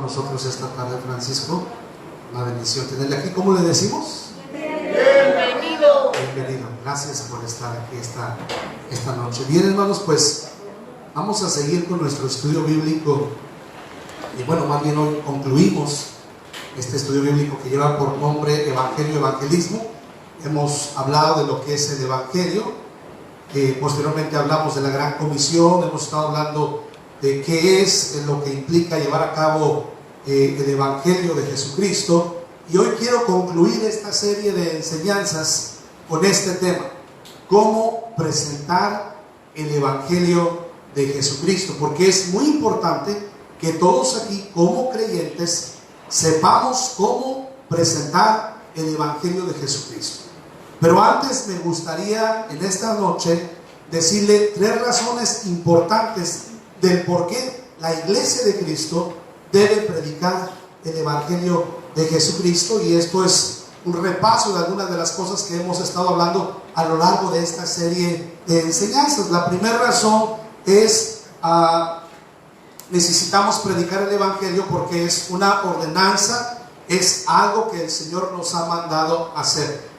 con nosotros esta tarde, Francisco. Una bendición tenerle aquí. ¿Cómo le decimos? Bienvenido. Bienvenido. Gracias por estar aquí esta noche. Bien, hermanos, pues vamos a seguir con nuestro estudio bíblico. Y bueno, más bien hoy concluimos este estudio bíblico que lleva por nombre Evangelio, Evangelismo. Hemos hablado de lo que es el Evangelio. Posteriormente hablamos de la Gran Comisión. Hemos estado hablando de qué es lo que implica llevar a cabo el Evangelio de Jesucristo. Y hoy quiero concluir esta serie de enseñanzas con este tema: cómo presentar el Evangelio de Jesucristo, porque es muy importante que todos aquí como creyentes sepamos cómo presentar el Evangelio de Jesucristo. Pero antes me gustaría en esta noche decirle 3 razones importantes del por qué la iglesia de Cristo debe predicar el Evangelio de Jesucristo. Y esto es un repaso de algunas de las cosas que hemos estado hablando a lo largo de esta serie de enseñanzas. La primera razón es necesitamos predicar el Evangelio porque es una ordenanza, es algo que el Señor nos ha mandado hacer.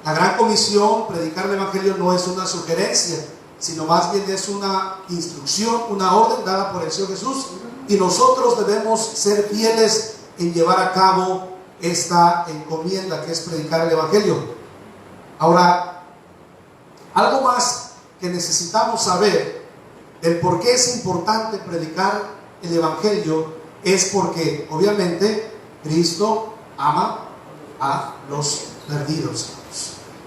La Gran Comisión, predicar el Evangelio, no es una sugerencia, sino más bien es una instrucción, una orden dada por el Señor Jesús, y nosotros debemos ser fieles en llevar a cabo esta encomienda que es predicar el Evangelio. Ahora, algo más que necesitamos saber del por qué es importante predicar el Evangelio es porque obviamente Cristo ama a los perdidos.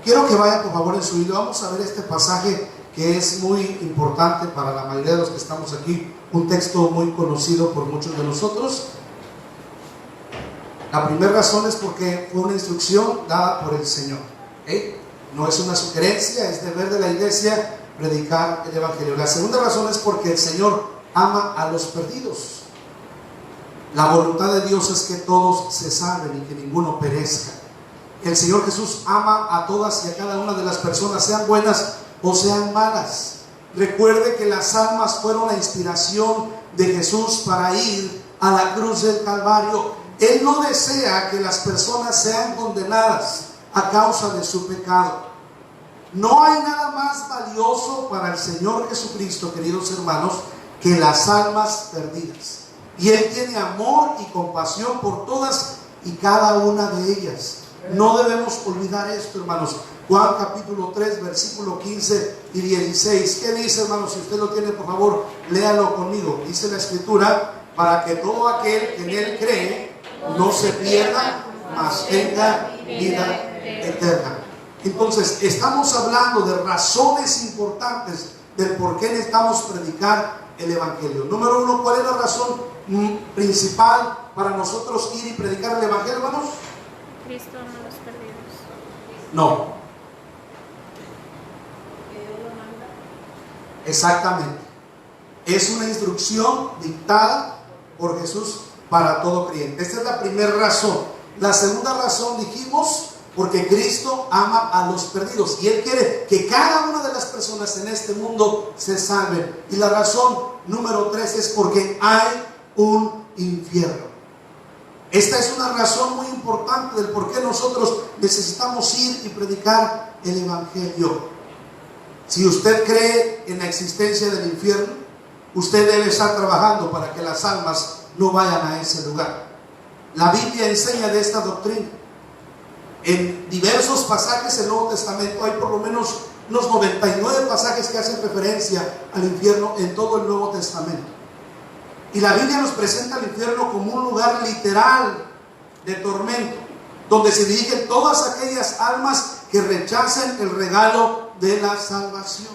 Quiero que vaya por favor en su Biblia. Vamos a ver este pasaje que es muy importante para la mayoría de los que estamos aquí, un texto muy conocido por muchos de nosotros. La primera razón es porque fue una instrucción dada por el Señor. No es una sugerencia, es deber de la iglesia predicar el Evangelio. La segunda razón es porque el Señor ama a los perdidos. La voluntad de Dios es que todos se salven y que ninguno perezca. El Señor Jesús ama a todas y a cada una de las personas, sean buenas o sean malas. Recuerde que las almas fueron la inspiración de Jesús para ir a la cruz del Calvario. Él no desea que las personas sean condenadas a causa de su pecado. No hay nada más valioso para el Señor Jesucristo, queridos hermanos, que las almas perdidas. Y Él tiene amor y compasión por todas y cada una de ellas. No debemos olvidar esto, hermanos. Juan capítulo 3, versículo 15 y 16. ¿Qué dice, hermanos? Si usted lo tiene, por favor, léalo conmigo. Dice la Escritura: para que todo aquel que en Él cree no se pierda, mas tenga vida eterna. Entonces, estamos hablando de razones importantes del por qué necesitamos predicar el Evangelio. Número 1, ¿cuál es la razón principal para nosotros ir y predicar el Evangelio, hermanos? Cristo ama a los perdidos. No. Exactamente. Es una instrucción dictada por Jesús para todo creyente. Esta es la primera razón. La segunda razón, dijimos, porque Cristo ama a los perdidos y Él quiere que cada una de las personas en este mundo se salven. Y la razón número 3 es porque hay un infierno. Esta es una razón muy importante del por qué nosotros necesitamos ir y predicar el Evangelio. Si usted cree en la existencia del infierno, usted debe estar trabajando para que las almas no vayan a ese lugar. La Biblia enseña de esta doctrina. En diversos pasajes del Nuevo Testamento hay por lo menos unos 99 pasajes que hacen referencia al infierno en todo el Nuevo Testamento. Y la Biblia nos presenta el infierno como un lugar literal de tormento, donde se dirigen todas aquellas almas que rechacen el regalo de la salvación.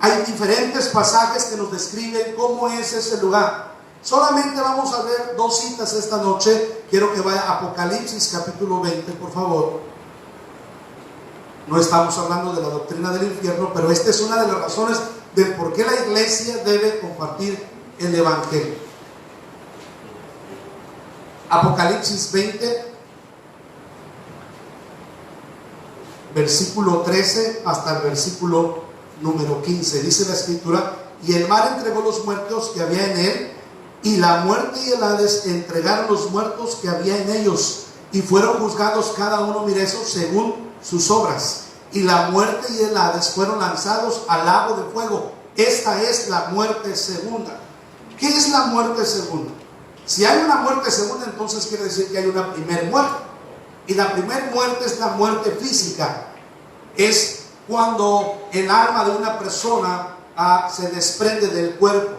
Hay diferentes pasajes que nos describen cómo es ese lugar. Solamente vamos a ver 2 citas esta noche. Quiero que vaya a Apocalipsis capítulo 20, por favor. No estamos hablando de la doctrina del infierno, pero esta es una de las razones del por qué la iglesia debe compartir el Evangelio. Apocalipsis 20, versículo 13 hasta el versículo número 15. Dice la Escritura: y el mar entregó los muertos que había en él, y la muerte y el Hades entregaron los muertos que había en ellos, y fueron juzgados cada uno, mire eso, según sus obras. Y la muerte y el Hades fueron lanzados al lago de fuego. Esta es la muerte segunda. ¿Qué es la muerte segunda? Si hay una muerte segunda, entonces quiere decir que hay una primera muerte. Y la primera muerte es la muerte física. Es cuando el alma de una persona se desprende del cuerpo.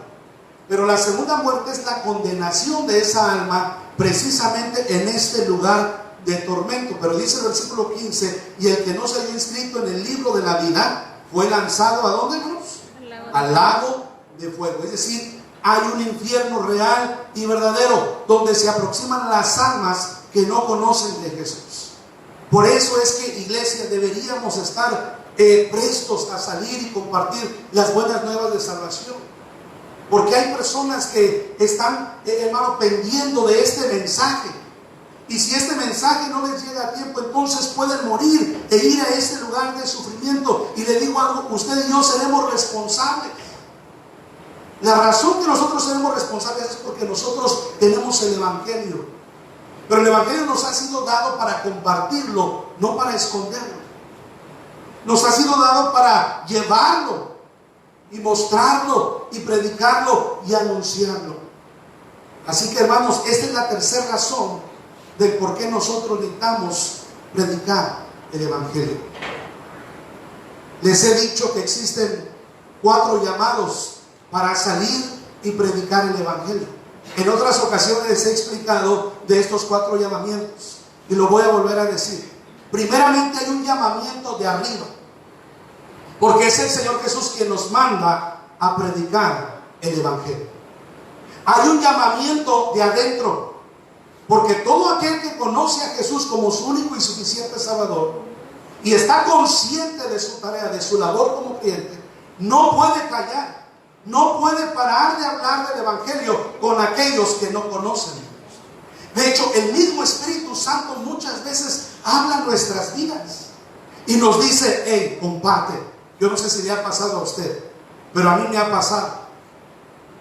Pero la segunda muerte es la condenación de esa alma precisamente en este lugar de tormento. Pero dice el versículo 15: y el que no se había inscrito en el libro de la vida fue lanzado ¿a dónde, hermanos? Al lago de fuego. Es decir, hay un infierno real y verdadero donde se aproximan las almas que no conocen de Jesús. Por eso es que, iglesia, deberíamos estar prestos a salir y compartir las buenas nuevas de salvación. Porque hay personas que están, hermano, pendiendo de este mensaje. Y si este mensaje no les llega a tiempo, entonces pueden morir e ir a este lugar de sufrimiento. Y le digo algo, usted y yo seremos responsables. La razón que nosotros seremos responsables es porque nosotros tenemos el Evangelio. Pero el Evangelio nos ha sido dado para compartirlo, no para esconderlo. Nos ha sido dado para llevarlo y mostrarlo y predicarlo y anunciarlo. Así que, hermanos, esta es la tercera razón del por qué nosotros necesitamos predicar el Evangelio. Les he dicho que existen 4 llamados para salir y predicar el Evangelio. En otras ocasiones les he explicado de estos 4 llamamientos y lo voy a volver a decir. Primeramente, hay un llamamiento de arriba, porque es el Señor Jesús quien nos manda a predicar el Evangelio. Hay un llamamiento de adentro, porque todo aquel que conoce a Jesús como su único y suficiente Salvador y está consciente de su tarea, de su labor como cliente, no puede callar, no puede parar de hablar del Evangelio con aquellos que no conocen. De hecho, el mismo Espíritu Santo muchas veces habla en nuestras vidas y nos dice: hey, comparte. Yo no sé si le ha pasado a usted, pero a mí me ha pasado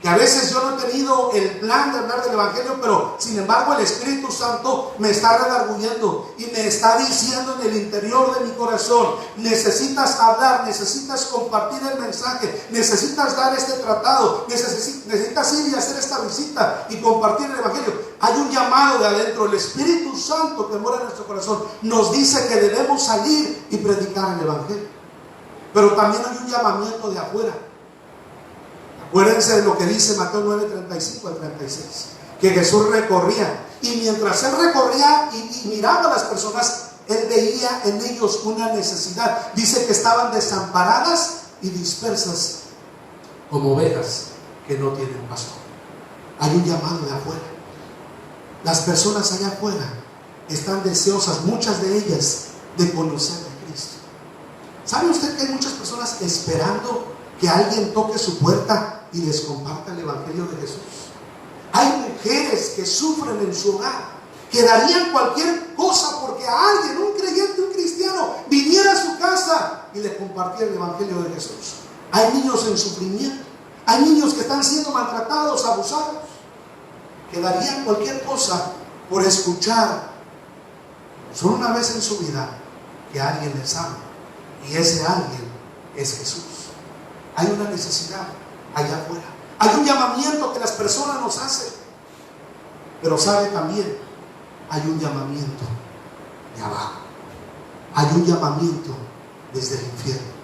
que a veces yo no he tenido el plan de hablar del Evangelio, pero sin embargo el Espíritu Santo me está redarguyendo y me está diciendo en el interior de mi corazón: necesitas hablar, necesitas compartir el mensaje, necesitas dar este tratado, necesitas ir y hacer esta visita y compartir el Evangelio. Hay un llamado de adentro. El Espíritu Santo que mora en nuestro corazón nos dice que debemos salir y predicar el Evangelio. Pero también hay un llamamiento de afuera. Acuérdense de lo que dice Mateo 9, 35 al 36, que Jesús recorría, y mientras Él recorría y miraba a las personas, Él veía en ellos una necesidad. Dice que estaban desamparadas y dispersas como ovejas que no tienen pastor. Hay un llamado de afuera. Las personas allá afuera están deseosas, muchas de ellas, de conocer a Cristo. ¿Sabe usted que hay muchas personas esperando que alguien toque su puerta y les comparta el Evangelio de Jesús? Hay mujeres que sufren en su hogar, que darían cualquier cosa porque a alguien, un creyente, un cristiano, viniera a su casa y le compartiera el Evangelio de Jesús. Hay niños en sufrimiento, hay niños que están siendo maltratados, abusados, que darían cualquier cosa por escuchar solo una vez en su vida que alguien les ama, y ese alguien es Jesús. Hay una necesidad allá afuera. Hay un llamamiento que las personas nos hacen. Pero sabe también, hay un llamamiento de abajo. Hay un llamamiento desde el infierno,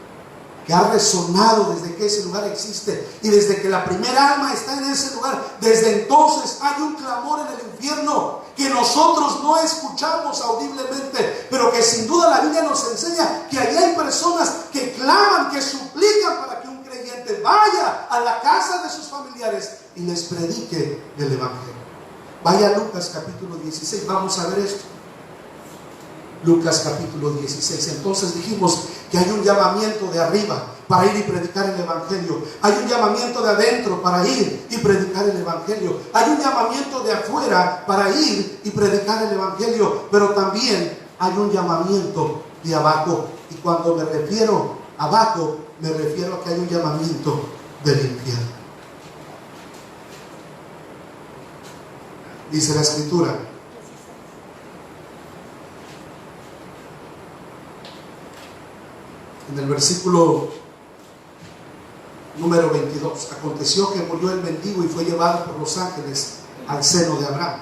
que ha resonado desde que ese lugar existe. Y desde que la primera alma está en ese lugar, desde entonces hay un clamor en el infierno que nosotros no escuchamos audiblemente, pero que sin duda la Biblia nos enseña que allí hay personas que claman, que suplican para que un creyente vaya a la casa de sus familiares y les predique el Evangelio. Vaya a Lucas capítulo 16, vamos a ver esto. Lucas capítulo 16. Entonces dijimos que hay un llamamiento de arriba para ir y predicar el Evangelio. Hay un llamamiento de adentro para ir y predicar el Evangelio. Hay un llamamiento de afuera para ir y predicar el Evangelio. Pero también hay un llamamiento de abajo. Y cuando me refiero a abajo, me refiero a que hay un llamamiento del infierno. Dice la escritura: en el versículo número 22, aconteció que murió el mendigo y fue llevado por los ángeles al seno de Abraham.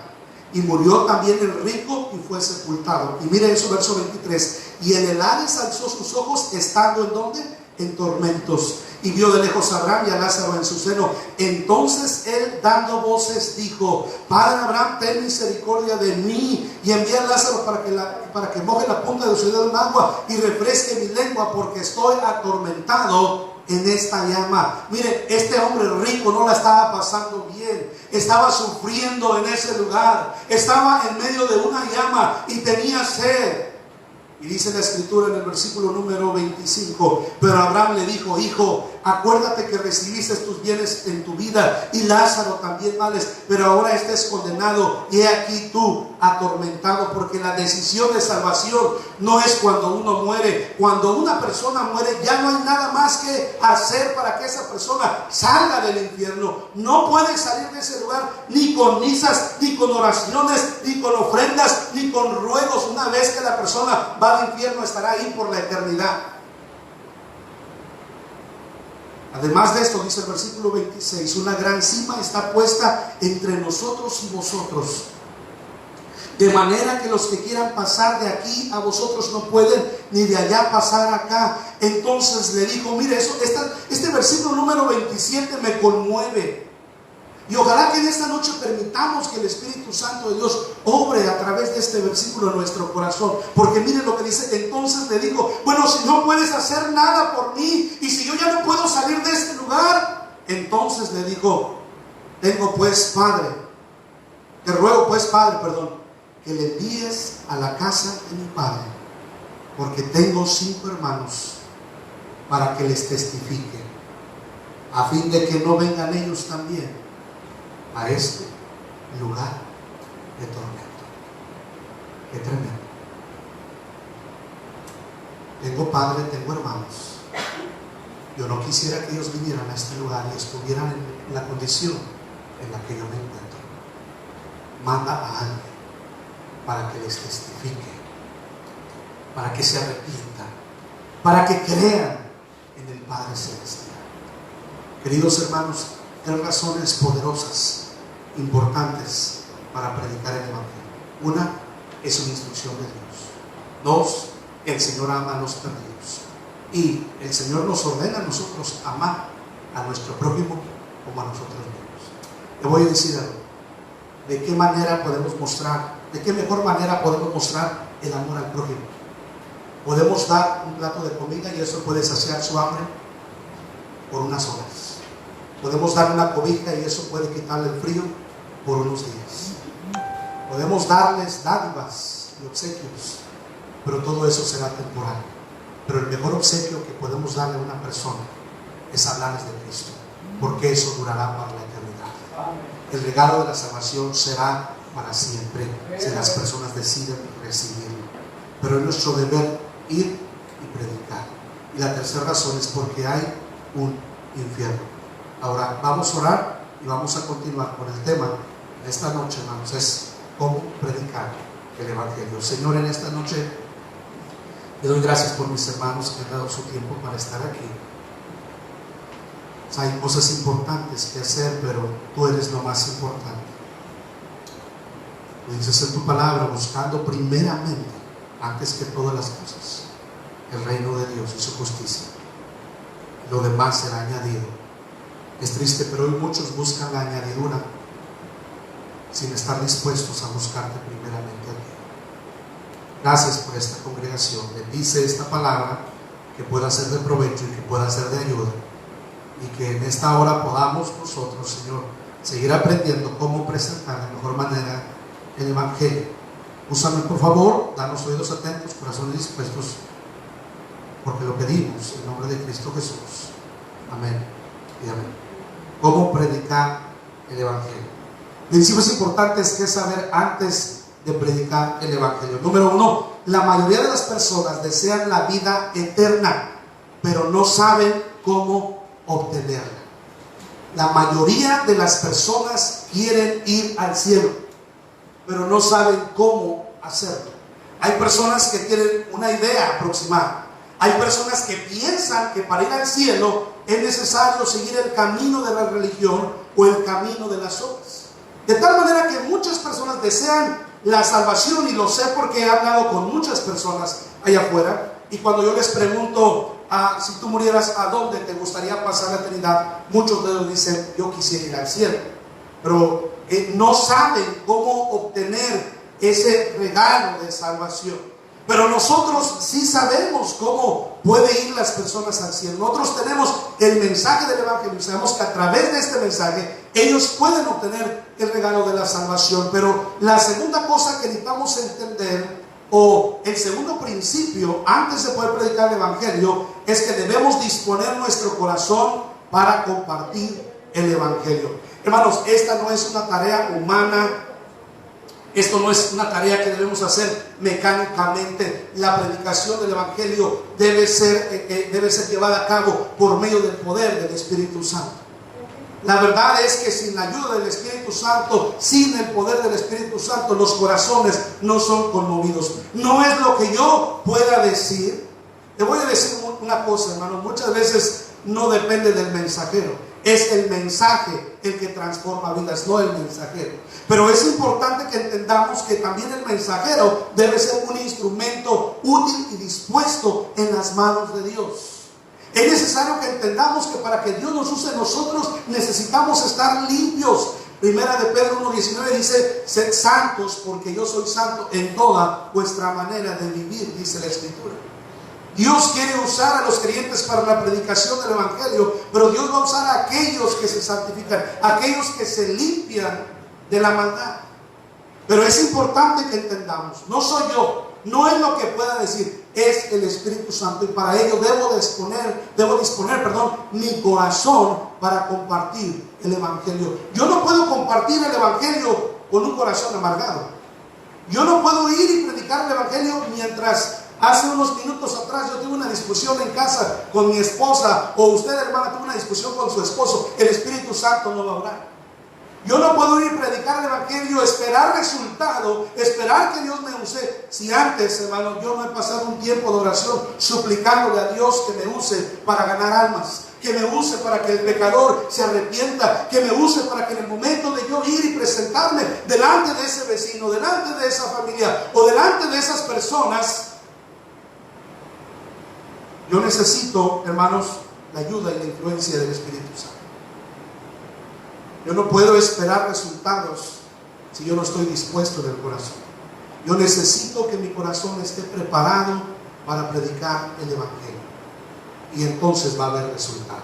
Y murió también el rico y fue sepultado. Y mire eso, verso 23. Y en el Hades alzó sus ojos, estando ¿en dónde? En tormentos. Y vio de lejos a Abraham y a Lázaro en su seno. Entonces él, dando voces, dijo: Padre Abraham, ten misericordia de mí, y envía a Lázaro para que moje la punta de su dedo en agua y refresque mi lengua, porque estoy atormentado en esta llama. Mire, este hombre rico no la estaba pasando bien, estaba sufriendo en ese lugar, estaba en medio de una llama y tenía sed. Y dice la escritura en el versículo número 25: pero Abraham le dijo: hijo, acuérdate que recibiste tus bienes en tu vida, y Lázaro también males, pero ahora estés condenado, y he aquí tú atormentado. Porque la decisión de salvación no es cuando uno muere. Cuando una persona muere, ya no hay nada más que hacer para que esa persona salga del infierno. No puede salir de ese lugar ni con misas, ni con oraciones, ni con ofrendas, ni con ruegos. Una vez que la persona va al infierno, estará ahí por la eternidad. Además de esto, dice el versículo 26: una gran cima está puesta entre nosotros y vosotros, de manera que los que quieran pasar de aquí a vosotros no pueden, ni de allá pasar acá. Entonces le dijo, mire, este versículo número 27 me conmueve. Y ojalá que en esta noche permitamos que el Espíritu Santo de Dios obre a través de este versículo en nuestro corazón. Porque miren lo que dice: entonces le dijo: bueno, si no puedes hacer nada por mí, y si yo ya no puedo salir de este lugar, entonces le dijo: tengo pues, Padre, te ruego pues, Padre, que le envíes a la casa de mi Padre, porque tengo 5 hermanos, para que les testifique, a fin de que no vengan ellos también a este lugar de tormento. Qué tremendo. Tengo padre, tengo hermanos. Yo no quisiera que ellos vinieran a este lugar y estuvieran en la condición en la que yo me encuentro. Manda a alguien para que les testifique, para que se arrepientan, para que crean en el Padre Celestial. Queridos hermanos, 3 razones poderosas, importantes para predicar el Evangelio. Una, es una instrucción de Dios. 2, el Señor ama a los perdidos. Y el Señor nos ordena a nosotros amar a nuestro prójimo como a nosotros mismos. Le voy a decir algo. ¿De qué manera podemos mostrar, de qué mejor manera podemos mostrar el amor al prójimo? Podemos dar un plato de comida y eso puede saciar su hambre por unas horas. Podemos dar una cobija y eso puede quitarle el frío por unos días. Podemos darles dádivas y obsequios, pero todo eso será temporal. Pero el mejor obsequio que podemos darle a una persona es hablarles de Cristo, porque eso durará para la eternidad. El regalo de la salvación será para siempre si las personas deciden recibirlo. Pero es nuestro deber ir y predicar. Y la tercera razón es porque hay un infierno. Ahora vamos a orar y vamos a continuar con el tema de esta noche, hermanos, es cómo predicar el Evangelio. Señor, en esta noche le doy gracias por mis hermanos que han dado su tiempo para estar aquí. O sea, hay cosas importantes que hacer, pero tú eres lo más importante. Tú dices en tu palabra: buscando primeramente, antes que todas las cosas, el reino de Dios y su justicia. Lo demás será añadido. Es triste, pero hoy muchos buscan la añadidura sin estar dispuestos a buscarte primeramente a ti. Gracias por esta congregación. Bendice esta palabra, que pueda ser de provecho y que pueda ser de ayuda, y que en esta hora podamos nosotros, Señor, seguir aprendiendo cómo presentar de mejor manera el Evangelio. Úsame, por favor, danos oídos atentos, corazones dispuestos, porque lo pedimos en nombre de Cristo Jesús. Amén y amén. ¿Cómo predicar el Evangelio? Principios importantes que saber antes de predicar el Evangelio. Número 1, la mayoría de las personas desean la vida eterna, pero no saben cómo obtenerla. La mayoría de las personas quieren ir al cielo, pero no saben cómo hacerlo. Hay personas que tienen una idea aproximada. Hay personas que piensan que para ir al cielo es necesario seguir el camino de la religión o el camino de las obras. De tal manera que muchas personas desean la salvación, y lo sé porque he hablado con muchas personas allá afuera, y cuando yo les pregunto, si tú murieras, ¿a dónde te gustaría pasar la eternidad? Muchos de ellos dicen, yo quisiera ir al cielo, pero no saben cómo obtener ese regalo de salvación. Pero nosotros sí sabemos cómo pueden ir las personas al cielo. Nosotros tenemos el mensaje del Evangelio y sabemos que a través de este mensaje ellos pueden obtener el regalo de la salvación. Pero la segunda cosa que necesitamos entender, o el segundo principio antes de poder predicar el Evangelio, es que debemos disponer nuestro corazón para compartir el Evangelio. Hermanos, esta no es una tarea humana. Esto no es una tarea que debemos hacer mecánicamente. La predicación del Evangelio debe ser llevada a cabo por medio del poder del Espíritu Santo. La verdad es que sin la ayuda del Espíritu Santo, sin el poder del Espíritu Santo, los corazones no son conmovidos. No es lo que yo pueda decir. Te voy a decir una cosa, hermano. Muchas veces no depende del mensajero. Es el mensaje el que transforma vidas, no el mensajero. Pero es importante que entendamos que también el mensajero debe ser un instrumento útil y dispuesto en las manos de Dios. Es necesario que entendamos que para que Dios nos use, nosotros necesitamos estar limpios. Primera de Pedro 1:19 dice, sed santos porque yo soy santo en toda vuestra manera de vivir, dice la Escritura. Dios quiere usar a los creyentes para la predicación del Evangelio, pero Dios va a usar a aquellos que se santifican, a aquellos que se limpian de la maldad. Pero es importante que entendamos, no soy yo, no es lo que pueda decir, es el Espíritu Santo, y para ello debo disponer mi corazón para compartir el Evangelio. Yo no puedo compartir el Evangelio con un corazón amargado. Yo no puedo ir y predicar el Evangelio mientras hace unos minutos atrás yo tuve una discusión en casa con mi esposa, o usted, hermana, tuvo una discusión con su esposo. El Espíritu Santo no va a orar. Yo no puedo ir a predicar el Evangelio, esperar resultado, esperar que Dios me use, si antes, hermano, yo no he pasado un tiempo de oración suplicándole a Dios que me use para ganar almas, que me use para que el pecador se arrepienta, que me use para que en el momento de yo ir y presentarme delante de ese vecino, delante de esa familia o delante de esas personas, yo necesito, hermanos, la ayuda y la influencia del Espíritu Santo. Yo no puedo esperar resultados si yo no estoy dispuesto del corazón. Yo necesito que mi corazón esté preparado para predicar el Evangelio. Y entonces va a haber resultados.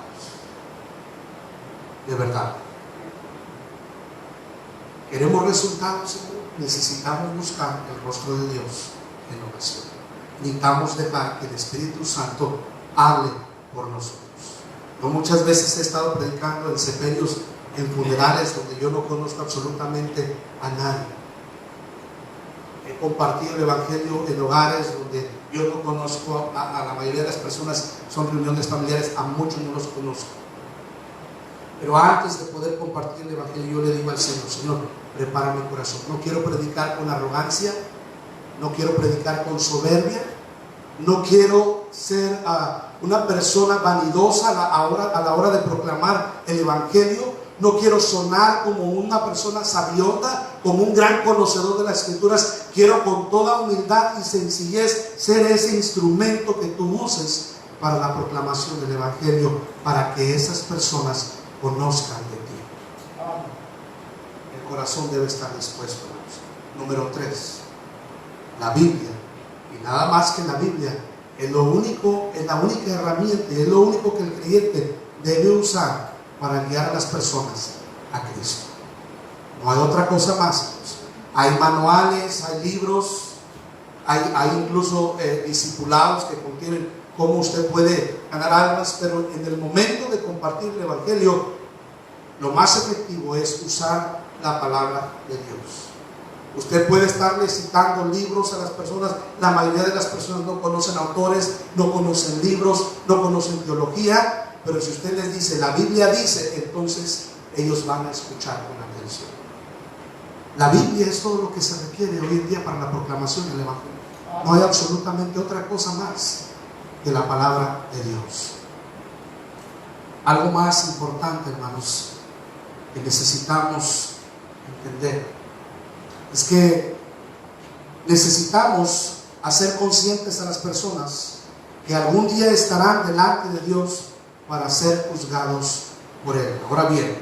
De verdad. ¿Queremos resultados, Señor? Necesitamos buscar el rostro de Dios en oración. Necesitamos dejar que el Espíritu Santo hable por nosotros. Yo muchas veces he estado predicando en sepelios, en funerales donde yo no conozco absolutamente a nadie. He compartido el Evangelio en hogares donde yo no conozco a la mayoría de las personas. Son reuniones familiares, a muchos no los conozco. Pero antes de poder compartir el Evangelio, yo le digo al Señor: Señor, prepara mi corazón. No quiero predicar con arrogancia, no quiero predicar con soberbia, no quiero ser una persona vanidosa a la hora de proclamar el Evangelio. No quiero sonar como una persona sabionda, como un gran conocedor de las Escrituras. Quiero con toda humildad y sencillez ser ese instrumento que tú uses para la proclamación del Evangelio, para que esas personas conozcan de ti. El corazón debe estar dispuesto, hermanos. Número 3, la Biblia. Y nada más que la Biblia es la única herramienta, es lo único que el creyente debe usar para guiar a las personas a Cristo. No hay otra cosa más. Hay manuales, hay libros, hay incluso discipulados que contienen cómo usted puede ganar almas, pero en el momento de compartir el Evangelio, lo más efectivo es usar la palabra de Dios. Usted puede estarle citando libros a las personas. La mayoría de las personas no conocen autores, no conocen libros, no conocen teología. Pero si usted les dice, la Biblia dice, entonces ellos van a escuchar con atención. La Biblia es todo lo que se requiere hoy en día para la proclamación del Evangelio. No hay absolutamente otra cosa más que la palabra de Dios. Algo más importante, hermanos, que necesitamos entender es que necesitamos hacer conscientes a las personas que algún día estarán delante de Dios para ser juzgados por Él. Ahora bien,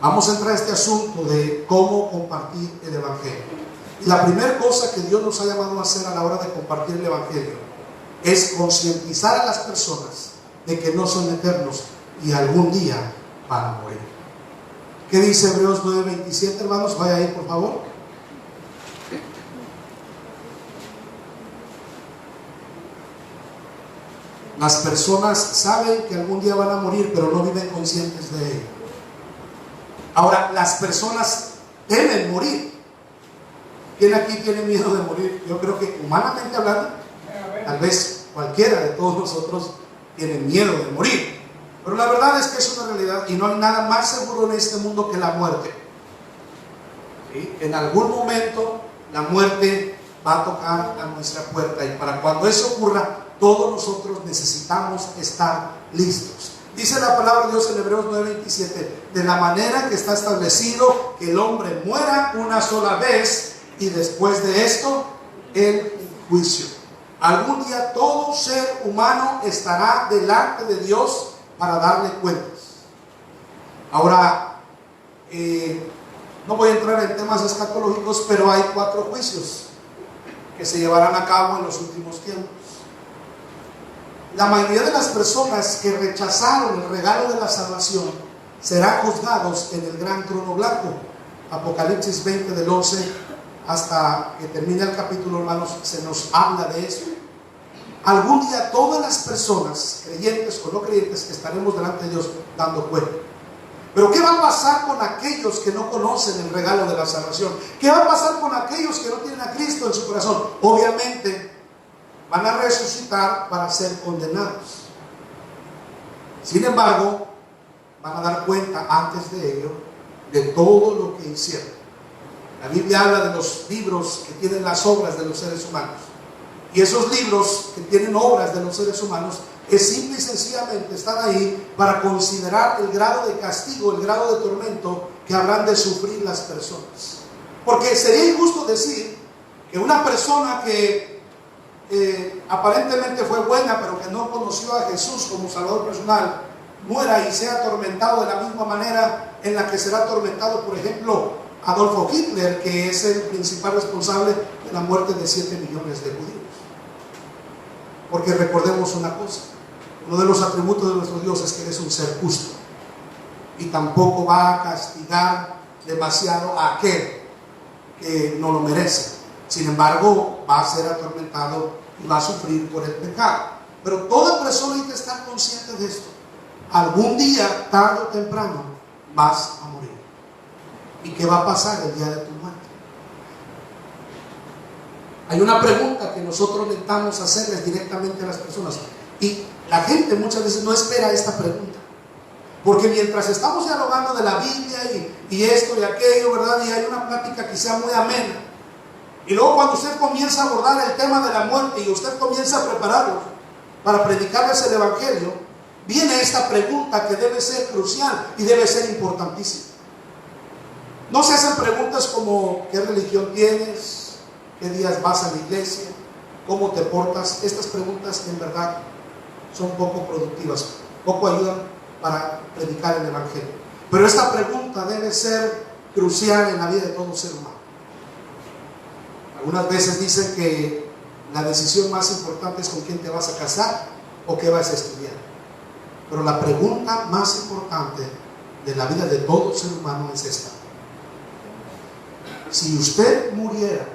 vamos a entrar a este asunto de cómo compartir el Evangelio. Y la primera cosa que Dios nos ha llamado a hacer a la hora de compartir el Evangelio es concientizar a las personas de que no son eternos y algún día van a morir. ¿Qué dice Hebreos 9:27, hermanos? Vaya ahí, por favor. Las personas saben que algún día van a morir, pero no viven conscientes de ello. Ahora, las personas temen morir. ¿Quién aquí tiene miedo de morir? Yo creo que humanamente hablando, tal vez cualquiera de todos nosotros tiene miedo de morir. Pero la verdad es que es una realidad y no hay nada más seguro en este mundo que la muerte. ¿Sí? En algún momento la muerte va a tocar a nuestra puerta y para cuando eso ocurra, todos nosotros necesitamos estar listos. Dice la palabra de Dios en Hebreos 9:27, de la manera que está establecido que el hombre muera una sola vez y después de esto el juicio. Algún día todo ser humano estará delante de Dios para darle cuentas. Ahora, no voy a entrar en temas escatológicos, pero hay 4 juicios que se llevarán a cabo en los últimos tiempos. La mayoría de las personas que rechazaron el regalo de la salvación serán juzgados en el gran trono blanco. Apocalipsis 20 del 11 hasta que termine el capítulo, hermanos, se nos habla de eso. Algún día todas las personas, creyentes o no creyentes, estaremos delante de Dios dando cuenta. Pero ¿qué va a pasar con aquellos que no conocen el regalo de la salvación? ¿Qué va a pasar con aquellos que no tienen a Cristo en su corazón? Obviamente van a resucitar para ser condenados. Sin embargo, van a dar cuenta antes de ello de todo lo que hicieron. La Biblia habla de los libros que tienen las obras de los seres humanos. Y esos libros que tienen obras de los seres humanos es simple y sencillamente están ahí para considerar el grado de castigo, el grado de tormento que habrán de sufrir las personas. Porque sería injusto decir que una persona que aparentemente fue buena pero que no conoció a Jesús como Salvador personal muera y sea atormentado de la misma manera en la que será atormentado, por ejemplo, Adolfo Hitler, que es el principal responsable de la muerte de 7 millones de judíos. Porque recordemos una cosa, uno de los atributos de nuestro Dios es que Él es un ser justo y tampoco va a castigar demasiado a aquel que no lo merece. Sin embargo, va a ser atormentado y va a sufrir por el pecado. Pero toda persona hay que estar consciente de esto. Algún día, tarde o temprano, vas a morir. ¿Y qué va a pasar el día de tu muerte? Hay una pregunta que nosotros intentamos hacerles directamente a las personas. Y la gente muchas veces no espera esta pregunta. Porque mientras estamos dialogando de la Biblia y esto y aquello, ¿verdad? Y hay una plática que sea muy amena. Y luego cuando usted comienza a abordar el tema de la muerte y usted comienza a prepararlo para predicarles el Evangelio, viene esta pregunta que debe ser crucial y debe ser importantísima. No se hacen preguntas como ¿qué religión tienes? ¿Qué días vas a la iglesia? ¿Cómo te portas? Estas preguntas en verdad son poco productivas, poco ayudan para predicar el Evangelio. Pero esta pregunta debe ser crucial en la vida de todo ser humano. Algunas veces dicen que la decisión más importante es con quién te vas a casar o qué vas a estudiar. Pero la pregunta más importante de la vida de todo ser humano es esta: si usted muriera,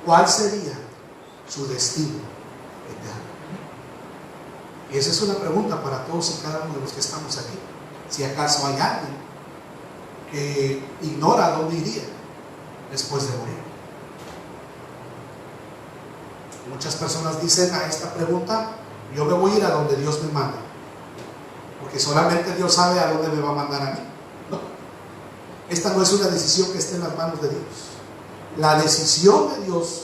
¿cuál sería su destino eterno? Y esa es una pregunta para todos y cada uno de los que estamos aquí. Si acaso hay alguien que ignora dónde iría después de morir. Muchas personas dicen a esta pregunta: yo me voy a ir a donde Dios me manda, porque solamente Dios sabe a dónde me va a mandar a mí. ¿No? esta no es una decisión que esté en las manos de Dios. La decisión de Dios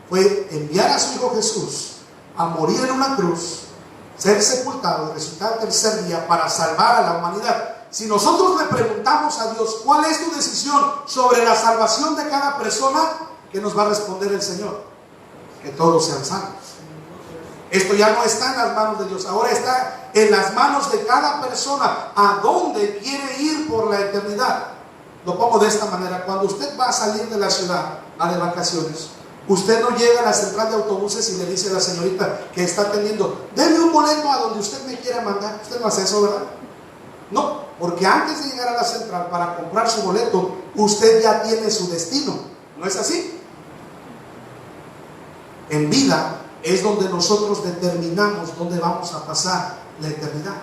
fue enviar a su Hijo Jesús a morir en una cruz, ser sepultado y resucitar al tercer día para salvar a la humanidad. Si nosotros le preguntamos a Dios cuál es tu decisión sobre la salvación de cada persona, ¿qué nos va a responder el Señor? Que todos sean salvos. Esto ya no está en las manos de Dios, ahora está en las manos de cada persona. ¿A dónde quiere ir por la eternidad? Lo pongo de esta manera: cuando usted va a salir de la ciudad, va de vacaciones, usted no llega a la central de autobuses y le dice a la señorita que está atendiendo: deme un boleto a donde usted me quiera mandar. Usted no hace eso, ¿verdad? No, porque antes de llegar a la central para comprar su boleto, usted ya tiene su destino. ¿No es así? En vida es donde nosotros determinamos dónde vamos a pasar la eternidad.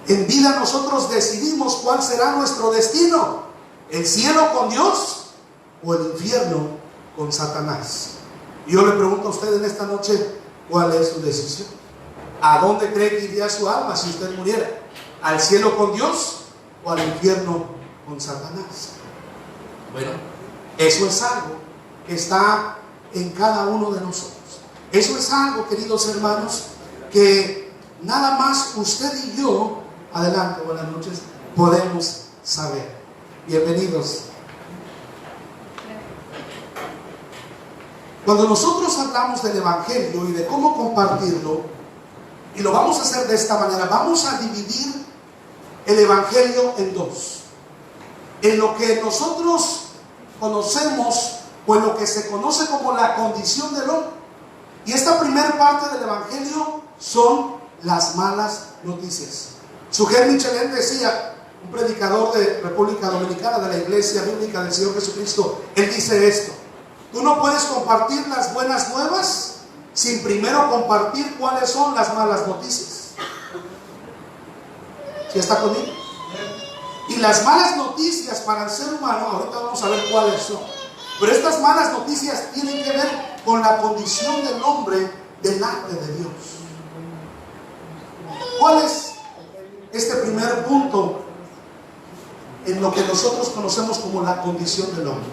En vida nosotros decidimos cuál será nuestro destino: el cielo con Dios o el infierno con Satanás. Y yo le pregunto a usted en esta noche, ¿cuál es su decisión? ¿A dónde cree que iría su alma si usted muriera? ¿Al cielo con Dios o al infierno con Satanás? Bueno, eso es algo que está en cada uno de nosotros. Eso es algo, queridos hermanos, que nada más usted y yo, adelante, buenas noches, podemos saber. Bienvenidos. Cuando nosotros hablamos del Evangelio y de cómo compartirlo, y lo vamos a hacer de esta manera, vamos a dividir el Evangelio en dos. En lo que nosotros conocemos, o en lo que se conoce como la condición del hombre. Y esta primera parte del Evangelio son las malas noticias. Suger Michelén decía, un predicador de República Dominicana, de la Iglesia Bíblica del Señor Jesucristo, él dice esto: tú no puedes compartir las buenas nuevas sin primero compartir cuáles son las malas noticias. ¿Sí está conmigo? Y las malas noticias para el ser humano, ahorita vamos a ver cuáles son, pero estas malas noticias tienen que ver con la condición del hombre delante de Dios. ¿Cuál es este primer punto en lo que nosotros conocemos como la condición del hombre?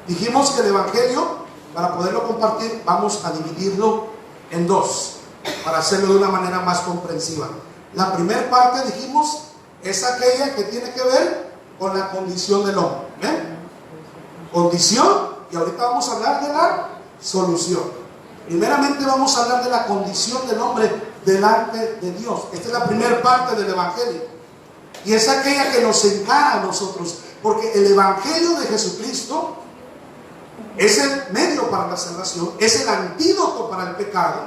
Dijimos que el Evangelio, para poderlo compartir, vamos a dividirlo en dos, para hacerlo de una manera más comprensiva. La primera parte, dijimos, es aquella que tiene que ver con la condición del hombre. ¿Ven? Condición, y ahorita vamos a hablar de la solución. Primeramente vamos a hablar de la condición del hombre delante de Dios. Esta es la primera parte del Evangelio, y es aquella que nos encara a nosotros, porque el Evangelio de Jesucristo es el medio para la salvación, es el antídoto para el pecado,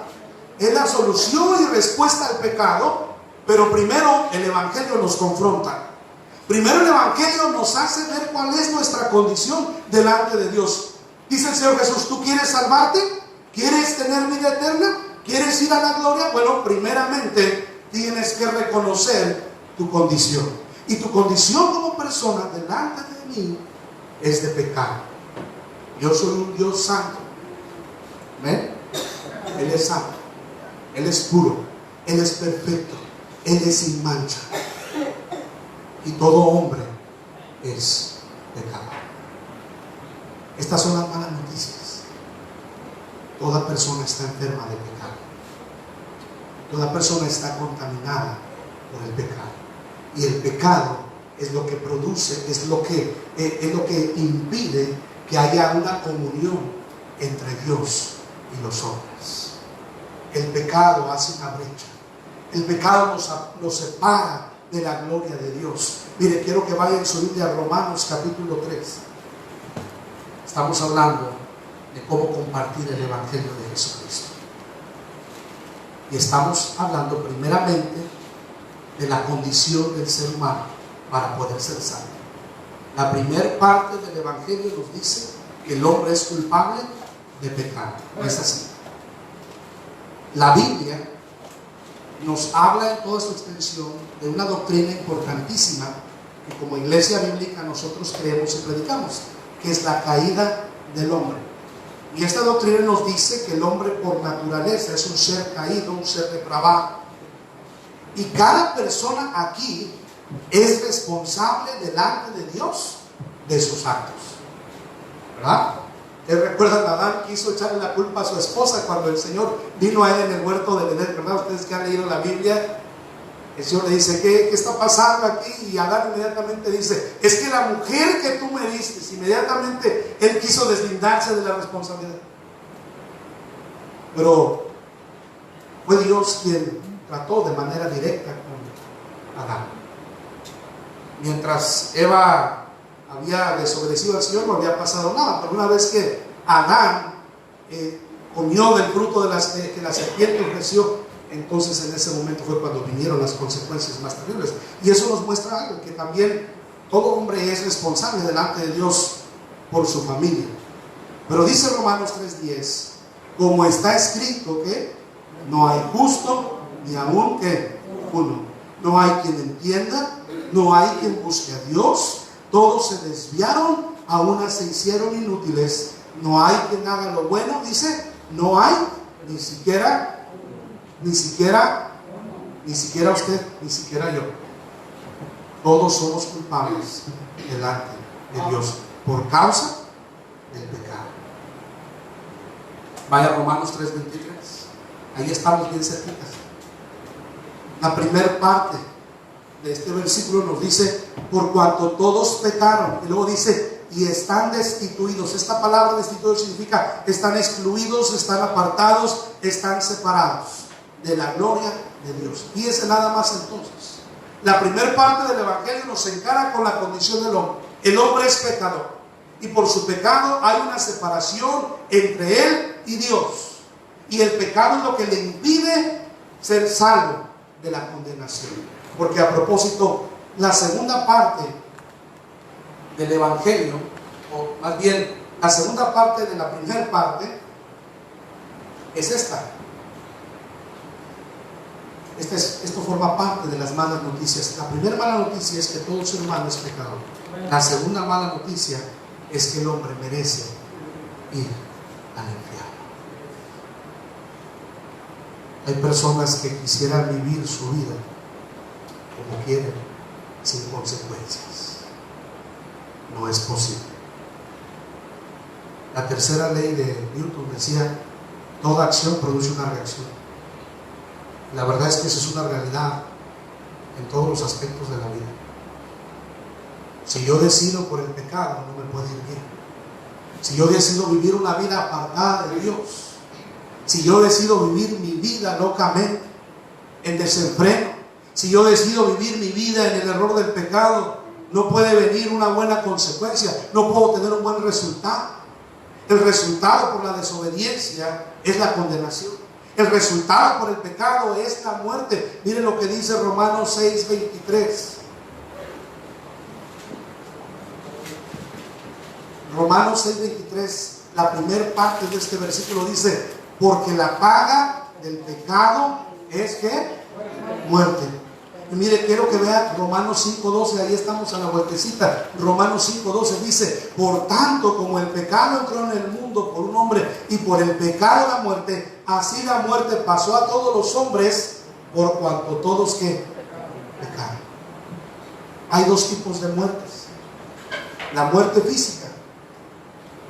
es la solución y respuesta al pecado. Pero primero el Evangelio nos confronta. Primero el Evangelio nos hace ver cuál es nuestra condición delante de Dios. Dice el Señor Jesús: ¿tú quieres salvarte? ¿Quieres tener vida eterna? ¿Quieres ir a la gloria? Bueno, primeramente tienes que reconocer tu condición. Y tu condición como persona delante de mí es de pecado. Yo soy un Dios santo. ¿Ven? Él es santo, Él es puro, Él es perfecto, Él es sin mancha. Y todo hombre es pecador. Estas son las malas noticias. Toda persona está enferma de pecado. Toda persona está contaminada por el pecado. Y el pecado es lo que produce, es lo que impide que haya una comunión entre Dios y los hombres. El pecado hace una brecha. El pecado nos separa de la gloria de Dios. Mire, quiero que vayan su Biblia a Romanos capítulo 3. Estamos hablando de cómo compartir el Evangelio de Jesucristo. Y estamos hablando primeramente de la condición del ser humano para poder ser salvo. La primera parte del Evangelio nos dice que el hombre es culpable de pecado. ¿No es así? La Biblia nos habla en toda su extensión de una doctrina importantísima que como iglesia bíblica nosotros creemos y predicamos, que es la caída del hombre. Y esta doctrina nos dice que el hombre por naturaleza es un ser caído, un ser depravado. Y cada persona aquí es responsable delante de Dios de sus actos. ¿Verdad? ¿Recuerdan? Adán quiso echarle la culpa a su esposa cuando el Señor vino a él en el huerto de Edén, ¿verdad? Ustedes que han leído la Biblia, el Señor le dice, ¿qué está pasando aquí? Y Adán inmediatamente dice, es que la mujer que tú me diste, inmediatamente él quiso deslindarse de la responsabilidad. Pero fue Dios quien trató de manera directa con Adán. Mientras Eva había desobedecido al Señor, no había pasado nada. Pero una vez que Adán comió del fruto que la serpiente ofreció, entonces en ese momento fue cuando vinieron las consecuencias más terribles. Y eso nos muestra algo, que también todo hombre es responsable delante de Dios por su familia. Pero dice Romanos 3:10, como está escrito que no hay justo ni aún que uno, no hay quien entienda, no hay quien busque a Dios, todos se desviaron, a una se hicieron inútiles, no hay quien haga lo bueno, dice, no hay ni siquiera usted, ni siquiera yo. Todos somos culpables delante de Dios por causa del pecado. Vaya a Romanos 3:23. Ahí estamos bien cerquitas. La primera parte de este versículo nos dice, por cuanto todos pecaron. Y luego dice, y están destituidos. Esta palabra destituidos significa están excluidos, están apartados, están separados de la gloria de Dios. Fíjese nada más entonces. La primera parte del Evangelio nos encara con la condición del hombre. El hombre es pecador. Y por su pecado hay una separación entre él y Dios. Y el pecado es lo que le impide ser salvo de la condenación. Porque a propósito, la segunda parte del Evangelio, o más bien la segunda parte de la primera parte, es esta. Esto forma parte de las malas noticias. La primera mala noticia es que todo ser humano es pecador. La segunda mala noticia es que el hombre merece ir al infierno. Hay personas que quisieran vivir su vida como quieren, sin consecuencias. No es posible. La tercera ley de Newton decía, toda acción produce una reacción. La verdad es que eso es una realidad en todos los aspectos de la vida. Si yo decido por el pecado, no me puede ir bien. Si yo decido vivir una vida apartada de Dios, si yo decido vivir mi vida locamente, en desenfreno, si yo decido vivir mi vida en el error del pecado, no puede venir una buena consecuencia, no puedo tener un buen resultado. El resultado por la desobediencia es la condenación. El resultado por el pecado es la muerte. Miren lo que dice Romanos 6:23. Romanos 6:23, la primera parte de este versículo dice, porque la paga del pecado es ¿qué? Muerte. Y mire, quiero que vea Romanos 5:12, ahí estamos a la vueltecita. Romanos 5:12 dice, por tanto como el pecado entró en el mundo por un hombre y por el pecado la muerte, así la muerte pasó a todos los hombres por cuanto todos que pecaron. Hay dos tipos de muertes. La muerte física.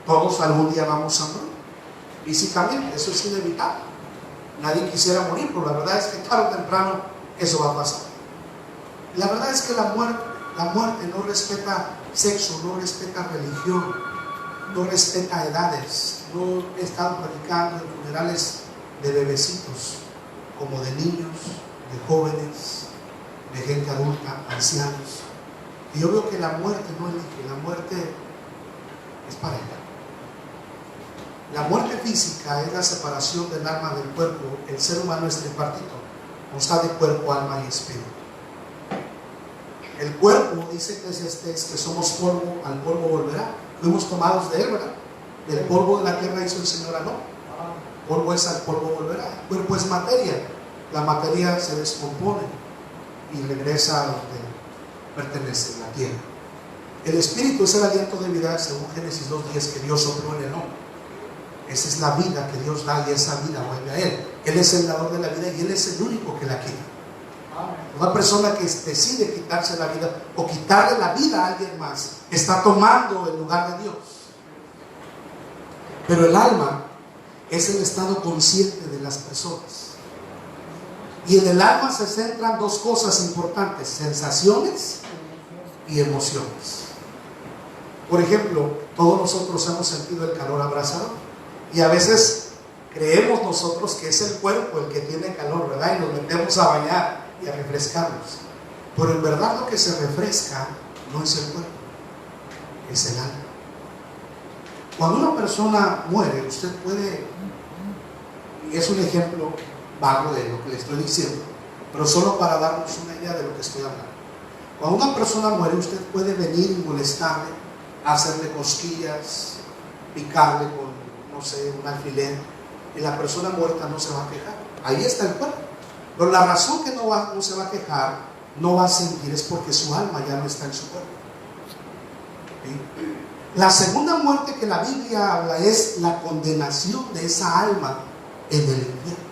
Todos algún día vamos a morir. Físicamente, eso es inevitable. Nadie quisiera morir, pero la verdad es que tarde o temprano eso va a pasar. La verdad es que la muerte no respeta sexo, no respeta religión, no respeta edades. No he estado predicando en funerales de bebecitos, como de niños, de jóvenes, de gente adulta, ancianos. Y yo veo que la muerte no elige, la muerte es pareja. La muerte física es la separación del alma del cuerpo. El ser humano es tripartito, consta de cuerpo, alma y espíritu. El cuerpo, dice Eclesiastés, que somos polvo, al polvo volverá. Fuimos tomados de él, ¿verdad? Del polvo de la tierra hizo el Señor al hombre. Polvo es, al polvo volverá. El cuerpo es materia. La materia se descompone y regresa a donde pertenece, la tierra. El espíritu es el aliento de vida, según Génesis 2:10, que Dios sopló en el hombre. Esa es la vida que Dios da y esa vida vuelve a Él. Él es el dador de la vida y Él es el único que la quita. Una persona que decide quitarse la vida o quitarle la vida a alguien más está tomando el lugar de Dios. Pero el alma es el estado consciente de las personas. Y en el alma se centran dos cosas importantes: sensaciones y emociones. Por ejemplo, todos nosotros hemos sentido el calor abrasador, y a veces creemos nosotros que es el cuerpo el que tiene calor, ¿verdad? Y nos metemos a bañar y a refrescarnos. Pero en verdad lo que se refresca no es el cuerpo, es el alma. Cuando una persona muere, usted puede, y es un ejemplo vago de lo que le estoy diciendo, pero solo para darnos una idea de lo que estoy hablando. Cuando una persona muere, usted puede venir y molestarle, hacerle cosquillas, picarle con, no sé, un alfiler, y la persona muerta no se va a quejar. Ahí está el cuerpo. Pero la razón que no se va a quejar, no va a sentir, es porque su alma ya no está en su cuerpo. ¿Sí? La segunda muerte que la Biblia habla es la condenación de esa alma en el infierno.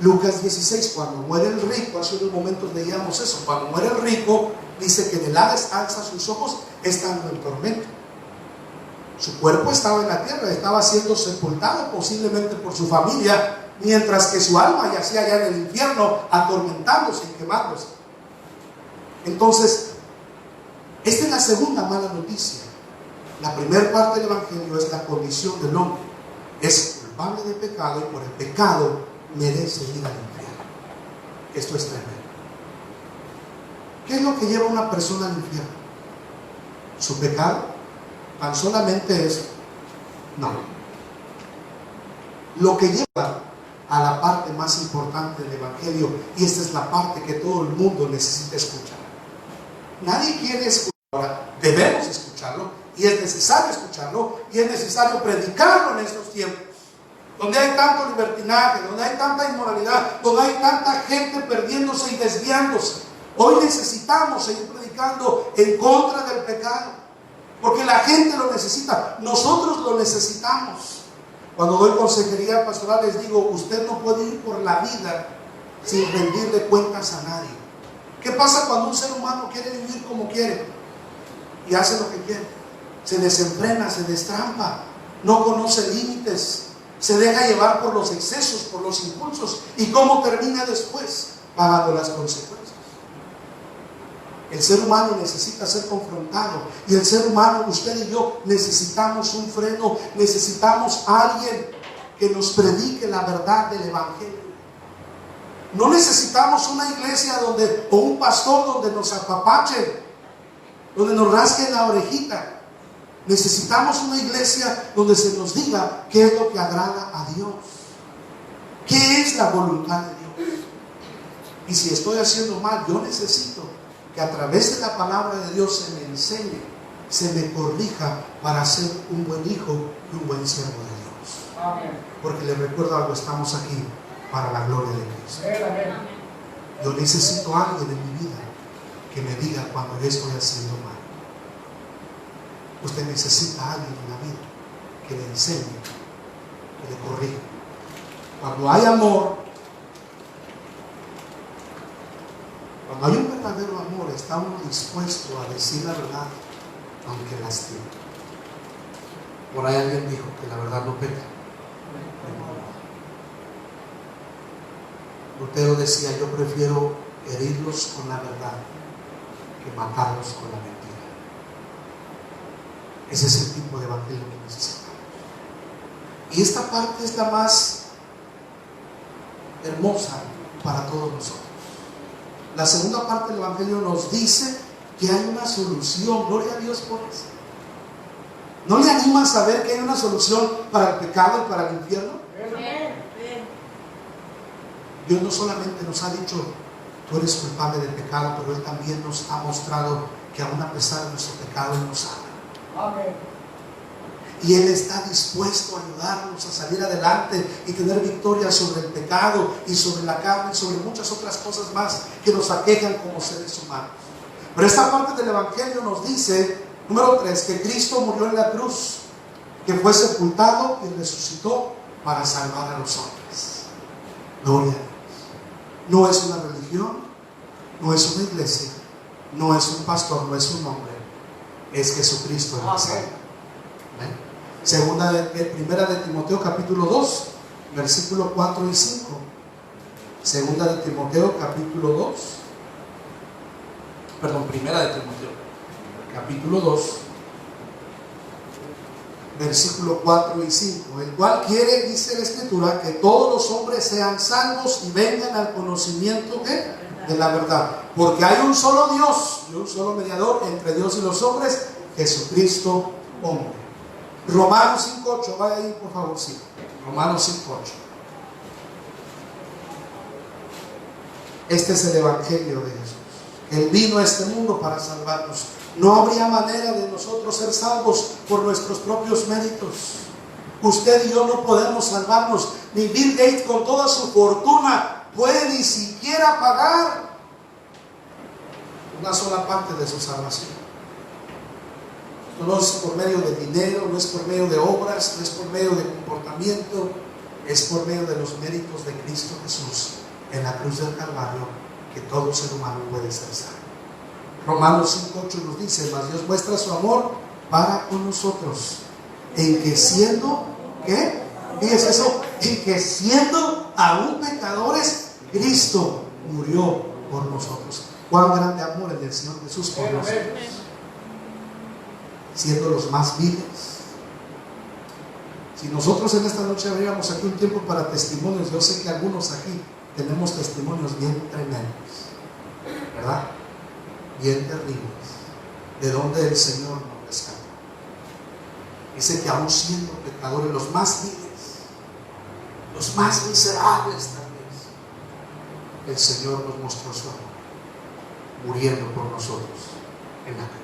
Lucas 16, cuando muere el rico, hace unos momentos leíamos eso, cuando muere el rico, dice que del Hades alza sus ojos estando en tormento. Su cuerpo estaba en la tierra, estaba siendo sepultado posiblemente por su familia, mientras que su alma yacía allá en el infierno, atormentándose y quemándose. Entonces, esta es la segunda mala noticia. La primera parte del Evangelio es la condición del hombre. Es culpable de pecado y por el pecado merece ir al infierno. Esto es tremendo. ¿Qué es lo que lleva a una persona al infierno? ¿Su pecado? ¿Tan solamente eso? No. Lo que lleva a la parte más importante del Evangelio, y esta es la parte que todo el mundo necesita escuchar. Nadie quiere escuchar. Ahora, debemos escucharlo, y es necesario escucharlo, y es necesario predicarlo en estos tiempos, donde hay tanto libertinaje, donde hay tanta inmoralidad, donde hay tanta gente perdiéndose y desviándose. Hoy necesitamos seguir predicando en contra del pecado, porque la gente lo necesita, nosotros lo necesitamos. Cuando doy consejería pastoral les digo, usted no puede ir por la vida sin rendirle cuentas a nadie. ¿Qué pasa cuando un ser humano quiere vivir como quiere y hace lo que quiere? Se desenfrena, se destrampa, no conoce límites, se deja llevar por los excesos, por los impulsos. ¿Y cómo termina después? Pagando las consecuencias. El ser humano necesita ser confrontado, y el ser humano, usted y yo, necesitamos un freno, necesitamos a alguien que nos predique la verdad del Evangelio. No necesitamos una iglesia o un pastor donde nos apapachen, donde nos rasquen la orejita. Necesitamos una iglesia donde se nos diga qué es lo que agrada a Dios, qué es la voluntad de Dios. Y si estoy haciendo mal, yo necesito que a través de la palabra de Dios se me enseñe, se me corrija para ser un buen hijo y un buen siervo de Dios. Amén. Porque les recuerdo algo, estamos aquí para la gloria de Cristo. Amén. Yo necesito a alguien en mi vida que me diga cuando yo estoy haciendo mal. Usted necesita a alguien en la vida que le enseñe, que le corrija. Cuando hay amor, cuando hay un verdadero amor, está uno dispuesto a decir la verdad, aunque lastime. Por ahí alguien dijo que la verdad no peca. Lutero decía, yo prefiero herirlos con la verdad que matarlos con la mentira. Ese es el tipo de evangelio que necesitamos. Y esta parte es la más hermosa para todos nosotros. La segunda parte del evangelio nos dice que hay una solución. Gloria a Dios por eso. ¿No le anima a saber que hay una solución para el pecado y para el infierno? Dios no solamente nos ha dicho, tú eres culpable del pecado, pero Él también nos ha mostrado que aún a pesar de nuestro pecado, Él nos ama. Amén. Y Él está dispuesto a ayudarnos a salir adelante y tener victoria sobre el pecado y sobre la carne y sobre muchas otras cosas más que nos aquejan como seres humanos. Pero esta parte del evangelio nos dice, número 3, que Cristo murió en la cruz, que fue sepultado y resucitó para salvar a los hombres. Gloria a Dios. No es una religión, no es una iglesia, no es un pastor, no es un hombre. es Jesucristo el Mesías. Primera de Timoteo capítulo 2, versículo 4 y 5. Segunda de Timoteo capítulo 2. Primera de Timoteo capítulo 2, versículo 4 y 5. El cual quiere, dice la Escritura, que todos los hombres sean salvos y vengan al conocimiento de la verdad. Porque hay un solo Dios y un solo mediador entre Dios y los hombres, Jesucristo hombre. Romanos 5:8, vaya ahí por favor, sí. Romanos 5:8. Este es el Evangelio de Jesús. Él vino a este mundo para salvarnos. No habría manera de nosotros ser salvos por nuestros propios méritos. Usted y yo no podemos salvarnos. Ni Bill Gates con toda su fortuna puede ni siquiera pagar una sola parte de su salvación. No es por medio de dinero, no es por medio de obras, no es por medio de comportamiento, es por medio de los méritos de Cristo Jesús en la cruz del Calvario, que todo ser humano puede ser salvo. Romanos 5:8 nos dice: mas Dios muestra su amor para con nosotros, en que siendo, ¿qué? ¿Qué es eso? En que siendo aún pecadores, Cristo murió por nosotros. Cuán grande amor el del Señor Jesús por nosotros. Siendo los más viles. Si nosotros en esta noche abriéramos aquí un tiempo para testimonios, yo sé que algunos aquí tenemos testimonios bien tremendos, ¿verdad? Bien terribles, de donde el Señor nos rescató. Dice que aún siendo pecadores, los más viles, los más miserables tal vez, el Señor nos mostró su amor, muriendo por nosotros en la cruz.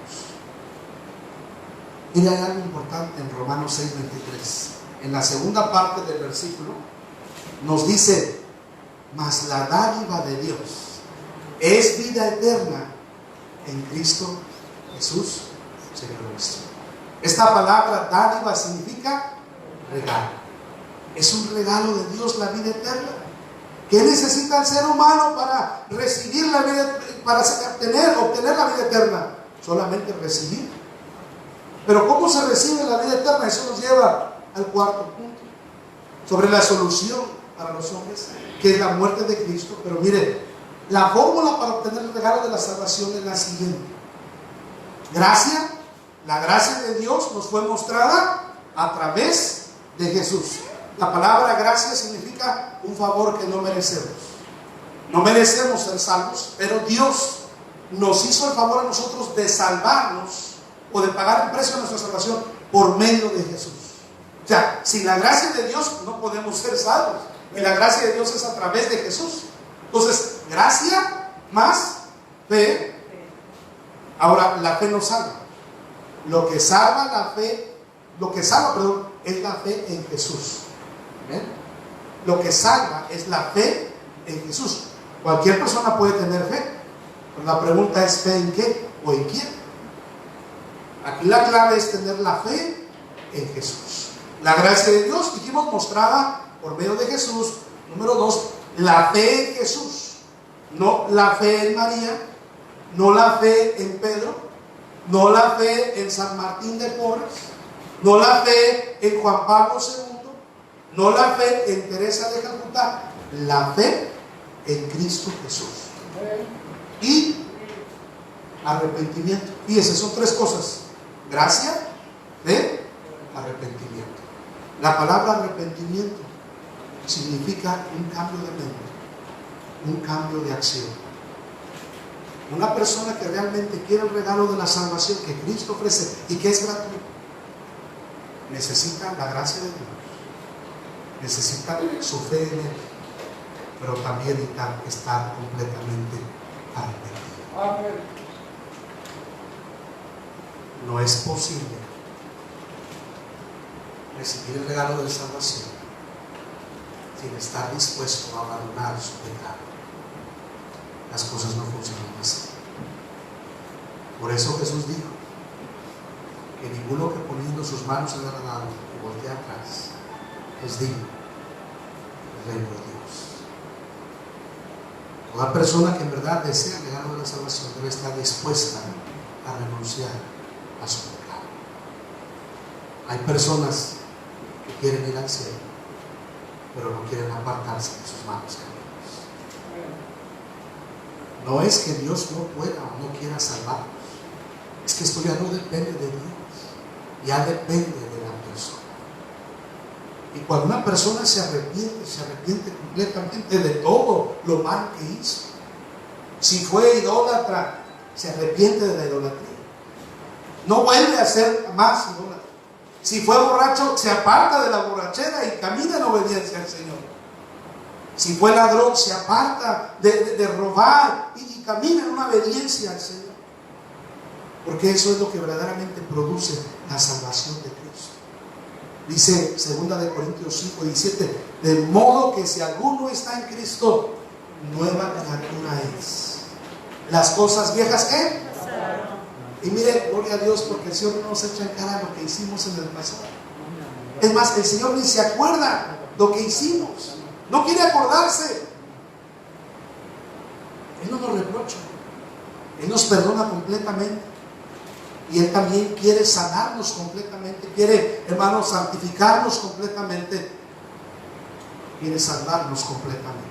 Mira, hay algo importante en Romanos 6:23. En la segunda parte del versículo nos dice: mas la dádiva de Dios es vida eterna en Cristo Jesús, Señor nuestro. Esta palabra dádiva significa regalo. Es un regalo de Dios la vida eterna. ¿Qué necesita el ser humano para recibir la vida, para obtener la vida eterna? Solamente recibir. Pero ¿cómo se recibe la vida eterna? Eso nos lleva al cuarto punto, sobre la solución para los hombres, que es la muerte de Cristo. Pero mire, la fórmula para obtener el regalo de la salvación es la siguiente: gracia. La gracia de Dios nos fue mostrada a través de Jesús. La palabra gracia significa un favor que no merecemos. No merecemos ser salvos, pero Dios nos hizo el favor a nosotros de salvarnos, o de pagar el precio de nuestra salvación por medio de Jesús. O sea, sin la gracia de Dios no podemos ser salvos, y la gracia de Dios es a través de Jesús. Entonces, gracia más fe. Ahora, la fe no salva. Lo que salva es la fe en Jesús. ¿Ven? Lo que salva es la fe en Jesús. Cualquier persona puede tener fe, pero la pregunta es: ¿fe en qué o en quién? Aquí la clave es tener la fe en Jesús. La gracia de Dios, dijimos, mostrada por medio de Jesús. Número 2, la fe en Jesús. No la fe en María, no la fe en Pedro, no la fe en San Martín de Porres, no la fe en Juan Pablo II, no la fe en Teresa de Calcuta. La fe en Cristo Jesús. Y arrepentimiento. Fíjense, son tres cosas: gracia, fe, arrepentimiento. La palabra arrepentimiento significa un cambio de mente, un cambio de acción. Una persona que realmente quiere el regalo de la salvación que Cristo ofrece y que es gratuito, necesita la gracia de Dios, necesita su fe en Él, pero también necesita estar completamente arrepentido. Amén. No es posible recibir el regalo de la salvación sin estar dispuesto a abandonar su pecado. Las cosas no funcionan así. Por eso Jesús dijo que ninguno que poniendo sus manos en el arado y voltea atrás es digno del reino de Dios. Toda persona que en verdad desea el regalo de la salvación debe estar dispuesta a renunciar a su pecado. Hay personas que quieren ir al cielo, pero no quieren apartarse de sus malos caminos. No es que Dios no pueda o no quiera salvarnos, es que esto ya no depende de Dios, ya depende de la persona. Y cuando una persona se arrepiente completamente de todo lo mal que hizo. Si fue idólatra, se arrepiente de la idolatría, no vuelve a ser más idólatra. Si fue borracho, se aparta de la borrachera y camina en obediencia al Señor. Si fue ladrón, se aparta de robar y camina en una obediencia al Señor. Porque eso es lo que verdaderamente produce la salvación de Cristo. Dice 2 Corintios 5:17, de modo que si alguno está en Cristo, nueva criatura es. Las cosas viejas, ¿qué? Y mire, gloria a Dios, porque el Señor no nos echa en cara lo que hicimos en el pasado. Es más, el Señor ni se acuerda lo que hicimos. No quiere acordarse. Él no nos reprocha. Él nos perdona completamente. Y Él también quiere sanarnos completamente. Quiere, hermanos, santificarnos completamente. Quiere salvarnos completamente.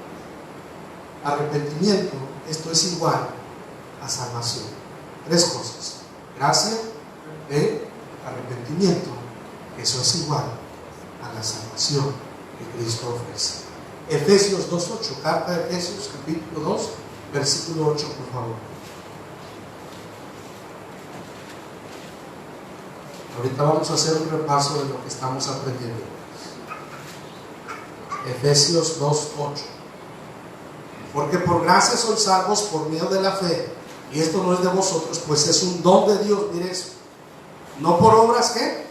Arrepentimiento, esto es igual a salvación. 3 cosas: gracia, arrepentimiento, eso es igual a la salvación que Cristo ofrece. Efesios 2:8, carta de Efesios, capítulo 2, versículo 8, por favor. Ahorita vamos a hacer un repaso de lo que estamos aprendiendo. Efesios 2:8. Porque por gracia sois salvos por medio de la fe, y esto no es de vosotros, pues es un don de Dios. Mire eso, no por obras, ¿qué?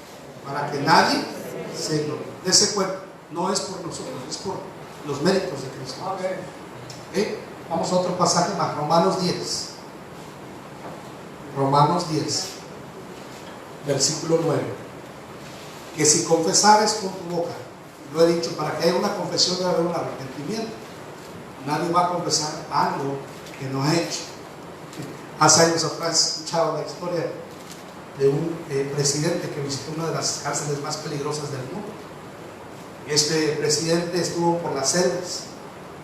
Para que nadie se gloríe. Dese cuenta, no es por nosotros, es por los méritos de Cristo. Vamos a otro pasaje más, Romanos 10. Romanos 10, versículo 9. Que si confesares con tu boca, lo he dicho, para que haya una confesión debe haber un arrepentimiento. Nadie va a confesar algo que no ha hecho. Hace años atrás escuchaba la historia de un presidente que visitó una de las cárceles más peligrosas del mundo. Este presidente estuvo por las celdas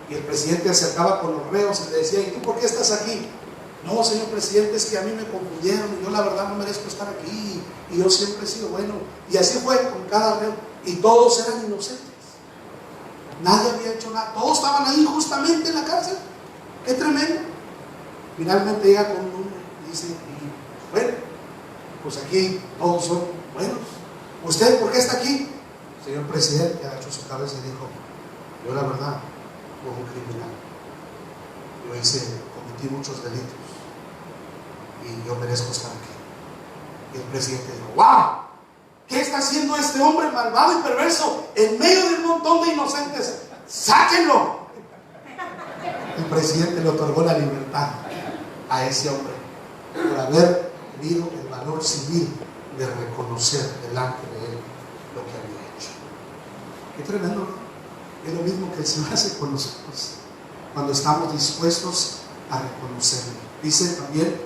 y el presidente se acercaba con los reos y le decía: ¿y tú por qué estás aquí? No, señor presidente, es que a mí me confundieron y yo la verdad no merezco estar aquí y yo siempre he sido bueno. Y así fue con cada reo, y todos eran inocentes. Nadie había hecho nada, todos estaban ahí justamente en la cárcel. ¡Qué tremendo! Finalmente llega con un hombre y dice: bueno, pues aquí todos son buenos. ¿Usted por qué está aquí? El señor presidente agachó su cabeza y dijo: yo la verdad, como un criminal, yo cometí muchos delitos y yo merezco estar aquí. Y el presidente dijo: ¡wow! ¿Qué está haciendo este hombre malvado y perverso en medio de un montón de inocentes? ¡Sáquenlo! El presidente le otorgó la libertad a ese hombre por haber tenido el valor civil de reconocer delante de él lo que había hecho. ¡Qué tremendo! Es lo mismo que el Señor hace con nosotros cuando estamos dispuestos a reconocerlo. Dice también: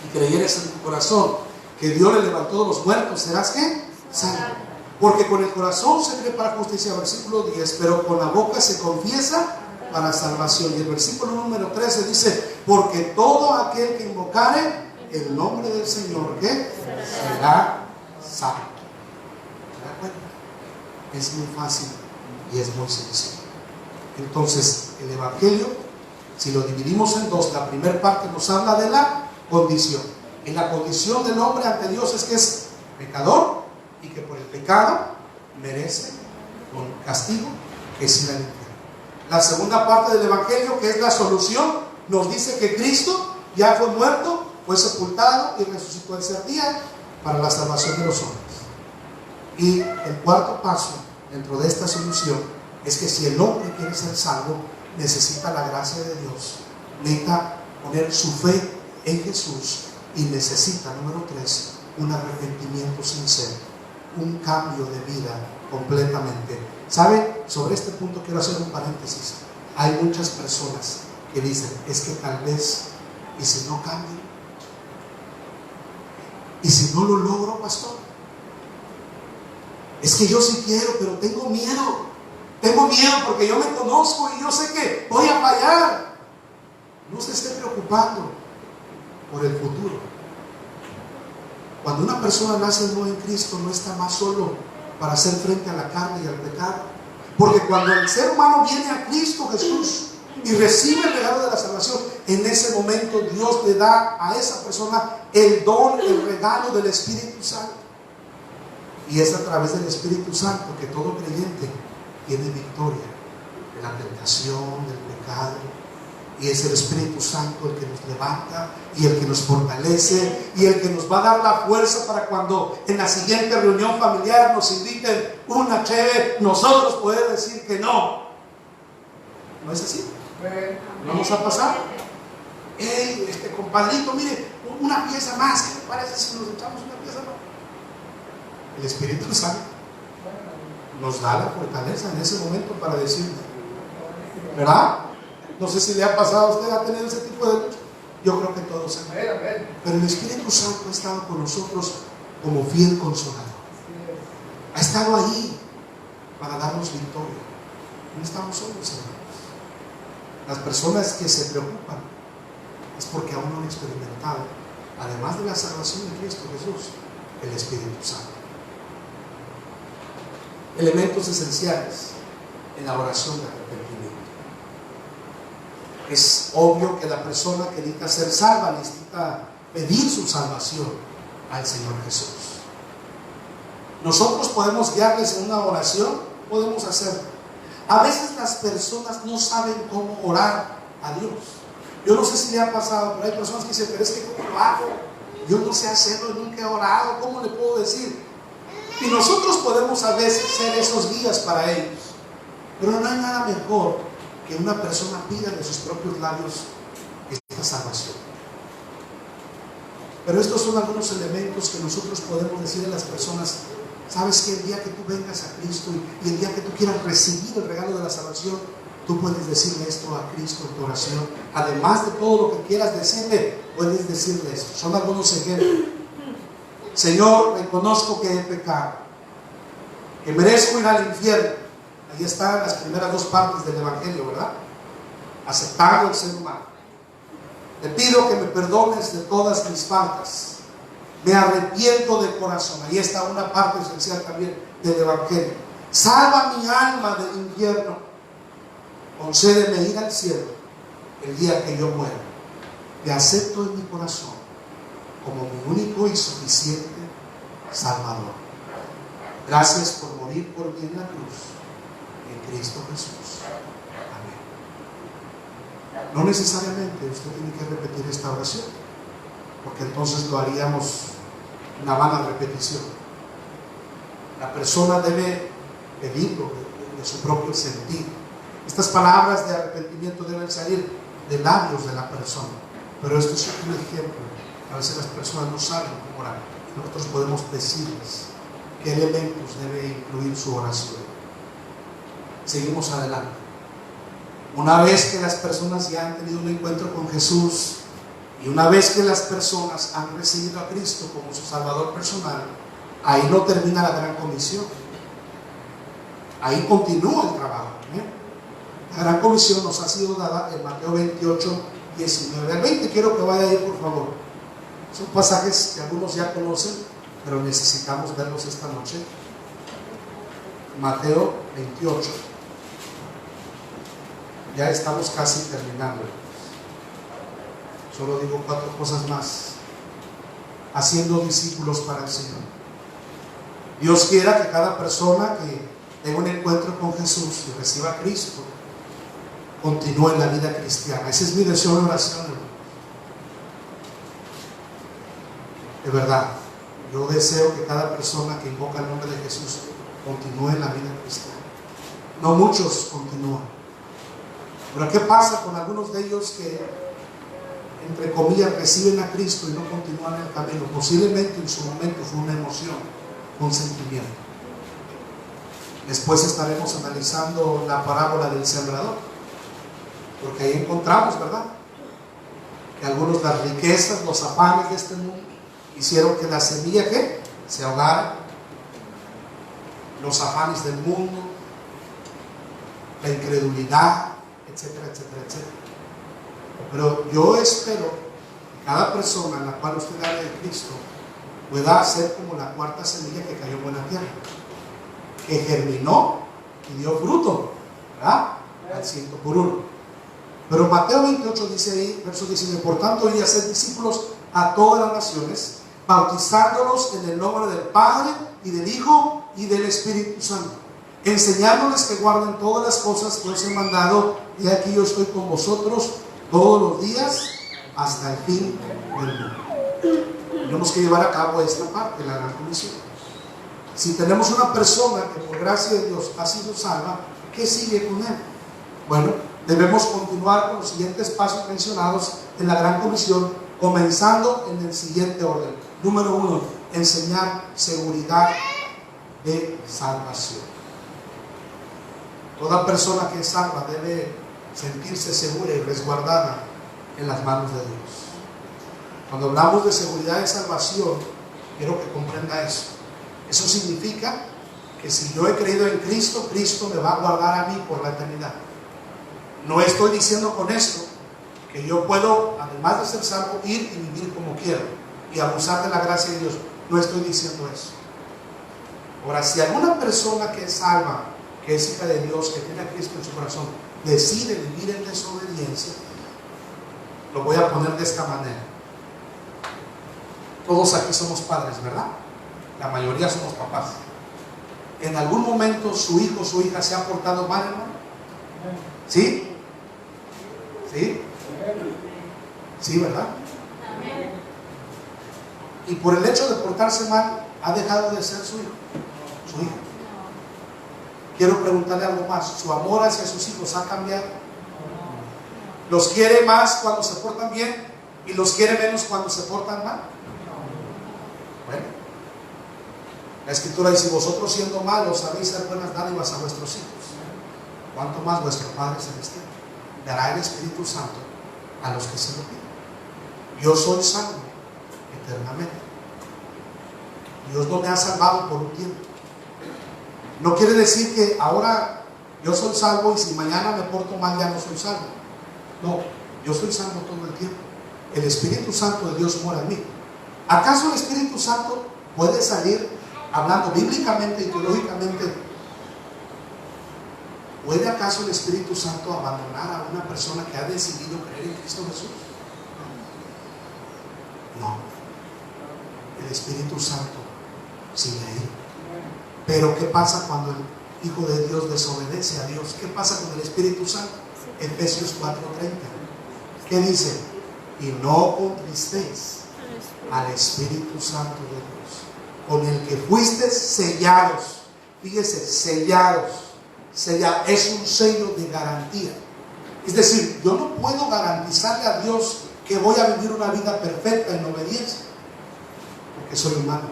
y creyeres en tu corazón que Dios le levantó de los muertos, serás ¿qué? Salvo. Porque con el corazón se cree para justicia, versículo 10, pero con la boca se confiesa para salvación. Y el versículo número 13 dice: porque todo aquel que invocare el nombre del Señor, ¿qué? Será salvo. ¿Se da cuenta? Es muy fácil y es muy sencillo. Entonces, el Evangelio, si lo dividimos en dos, la primera parte nos habla de la condición. En la condición del hombre ante Dios es que es pecador y que por el pecado merece un castigo, que es ir al infierno. La segunda parte del Evangelio, que es la solución, nos dice que Cristo ya fue muerto, fue sepultado y resucitó el tercer día para la salvación de los hombres. Y el cuarto paso dentro de esta solución es que si el hombre quiere ser salvo, necesita la gracia de Dios, necesita poner su fe en Jesús y necesita, número 3, un arrepentimiento sincero, un cambio de vida completamente. ¿Sabe? Sobre este punto quiero hacer un paréntesis. Hay muchas personas que dicen: es que tal vez, y si no cambio. ¿Y si no lo logro, pastor? Es que yo sí quiero, pero tengo miedo. Tengo miedo porque yo me conozco y yo sé que voy a fallar. No se esté preocupando por el futuro. Cuando una persona nace nueva en Cristo, no está más solo para hacer frente a la carne y al pecado. Porque cuando el ser humano viene a Cristo Jesús y recibe el regalo de la salvación, en ese momento Dios le da a esa persona el don, el regalo del Espíritu Santo. Y es a través del Espíritu Santo que todo creyente tiene victoria de la tentación, del pecado. Y es el Espíritu Santo el que nos levanta y el que nos fortalece y el que nos va a dar la fuerza para cuando en la siguiente reunión familiar nos inviten una cheve, nosotros poder decir que no. ¿No es así? Vamos a pasar. Hey, compadrito, mire, una pieza más. ¿Qué le parece si nos echamos una pieza más? El Espíritu Santo nos da la fortaleza en ese momento para decirle, ¿verdad? No sé si le ha pasado a usted, ha tenido ese tipo de lucha. Yo creo que todos han. Pero el Espíritu Santo ha estado con nosotros como fiel consolador. Ha estado ahí para darnos victoria. No estamos solos, hermanos. Las personas que se preocupan es porque aún no han experimentado, además de la salvación de Cristo Jesús, el Espíritu Santo. Elementos esenciales en la oración de arrepentimiento. Es obvio que la persona que necesita ser salva necesita pedir su salvación al Señor Jesús. Nosotros podemos guiarles en una oración, podemos hacerlo. A veces las personas no saben cómo orar a Dios. Yo no sé si le ha pasado, pero hay personas que dicen, pero es que ¿cómo lo hago? Yo no sé hacerlo, nunca he orado, ¿cómo le puedo decir? Y nosotros podemos a veces ser esos guías para ellos. Pero no hay nada mejor que una persona pida de sus propios labios esta salvación. Pero estos son algunos elementos que nosotros podemos decir a las personas. Sabes que el día que tú vengas a Cristo y el día que tú quieras recibir el regalo de la salvación, tú puedes decirle esto a Cristo en tu oración. Además de todo lo que quieras decirle, puedes decirle esto. Son algunos ejemplos. Señor, reconozco que he pecado, que merezco ir al infierno. Ahí están las primeras dos partes del Evangelio, ¿verdad? Aceptando el ser humano. Te pido que me perdones de todas mis faltas. Me arrepiento de corazón. Ahí está una parte esencial también del Evangelio. Salva mi alma del infierno. Concédeme ir al cielo el día que yo muera. Te acepto en mi corazón como mi único y suficiente Salvador. Gracias por morir por mí en la cruz, en Cristo Jesús. Amén. No necesariamente usted tiene que repetir esta oración, porque entonces lo haríamos una vana repetición. La persona debe pedirlo de su propio sentir. Estas palabras de arrepentimiento deben salir de labios de la persona. Pero esto es un ejemplo. A veces las personas no saben cómo orar. Nosotros podemos decirles qué elementos debe incluir su oración. Seguimos adelante. Una vez que las personas ya han tenido un encuentro con Jesús y una vez que las personas han recibido a Cristo como su Salvador personal, ahí no termina la gran comisión. Ahí continúa el trabajo. La gran comisión nos ha sido dada en Mateo 28, 19 al 20. Quiero que vaya ahí, por favor. Son pasajes que algunos ya conocen, pero necesitamos verlos esta noche. Mateo 28. Ya estamos casi terminando. Solo digo 4 cosas más. Haciendo discípulos para el Señor. Dios quiera que cada persona que tenga un encuentro con Jesús y reciba a Cristo continúe en la vida cristiana. Ese es mi deseo de oración, hermano. De verdad, yo deseo que cada persona que invoca el nombre de Jesús continúe en la vida cristiana. No muchos continúan. Pero ¿qué pasa con algunos de ellos que, entre comillas, reciben a Cristo y no continúan el camino? Posiblemente en su momento fue una emoción, un sentimiento. Después estaremos analizando la parábola del sembrador, porque ahí encontramos, ¿verdad?, que algunos las riquezas, los afanes de este mundo, y hicieron que la semilla que se ahogara, los afanes del mundo, la incredulidad, etcétera, etcétera, etcétera. Pero yo espero que cada persona en la cual usted hable de Cristo pueda ser como la cuarta semilla que cayó en buena tierra, que germinó y dio fruto, ¿verdad? Al 100%. Pero Mateo 28 dice ahí, verso 19: por tanto, id y haced discípulos a todas las naciones, bautizándolos en el nombre del Padre y del Hijo y del Espíritu Santo, enseñándoles que guarden todas las cosas que os he mandado, y aquí yo estoy con vosotros todos los días hasta el fin del mundo. Tenemos que llevar a cabo esta parte, la gran comisión. Si tenemos una persona que por gracia de Dios ha sido salva, ¿qué sigue con él? Bueno, debemos continuar con los siguientes pasos mencionados en la gran comisión, comenzando en el siguiente orden. Número 1, enseñar seguridad de salvación. Toda persona que es salva debe sentirse segura y resguardada en las manos de Dios. Cuando hablamos de seguridad de salvación, quiero que comprenda eso. Eso significa que si yo he creído en Cristo, Cristo me va a guardar a mí por la eternidad. No estoy diciendo con esto que yo puedo, además de ser salvo, ir y vivir como quiero y abusar de la gracia de Dios. No estoy diciendo eso. Ahora, si alguna persona que es salva, que es hija de Dios, que tiene a Cristo en su corazón, decide vivir en desobediencia, lo voy a poner de esta manera. Todos aquí somos padres, ¿verdad? La mayoría somos papás. ¿En algún momento su hijo o su hija se ha portado mal, hermano? ¿Sí? ¿Sí? Sí, ¿verdad? Y por el hecho de portarse mal, ha dejado de ser su hijo, su hija. Quiero preguntarle algo más. ¿Su amor hacia sus hijos ha cambiado? ¿Los quiere más cuando se portan bien y los quiere menos cuando se portan mal? Bueno, la Escritura dice: vosotros siendo malos sabéis dar buenas dádivas a vuestros hijos, cuánto más vuestro Padre Celestial dará el Espíritu Santo a los que se lo piden. Yo soy salvo eternamente. Dios no me ha salvado por un tiempo. No quiere decir que ahora yo soy salvo y si mañana me porto mal ya no soy salvo. No, yo soy salvo todo el tiempo. El Espíritu Santo de Dios mora en mí. ¿Acaso el Espíritu Santo puede salir, hablando bíblicamente y teológicamente, puede acaso el Espíritu Santo abandonar a una persona que ha decidido creer en Cristo Jesús? No. El Espíritu Santo sigue ahí. Pero ¿qué pasa cuando el Hijo de Dios desobedece a Dios? ¿Qué pasa con el Espíritu Santo? Efesios 4:30. ¿Qué dice? Y no contristéis al Espíritu Santo de Dios, con el que fuisteis sellados. Fíjese, sellados. Es un sello de garantía. Es decir, yo no puedo garantizarle a Dios que voy a vivir una vida perfecta en obediencia, porque soy humano.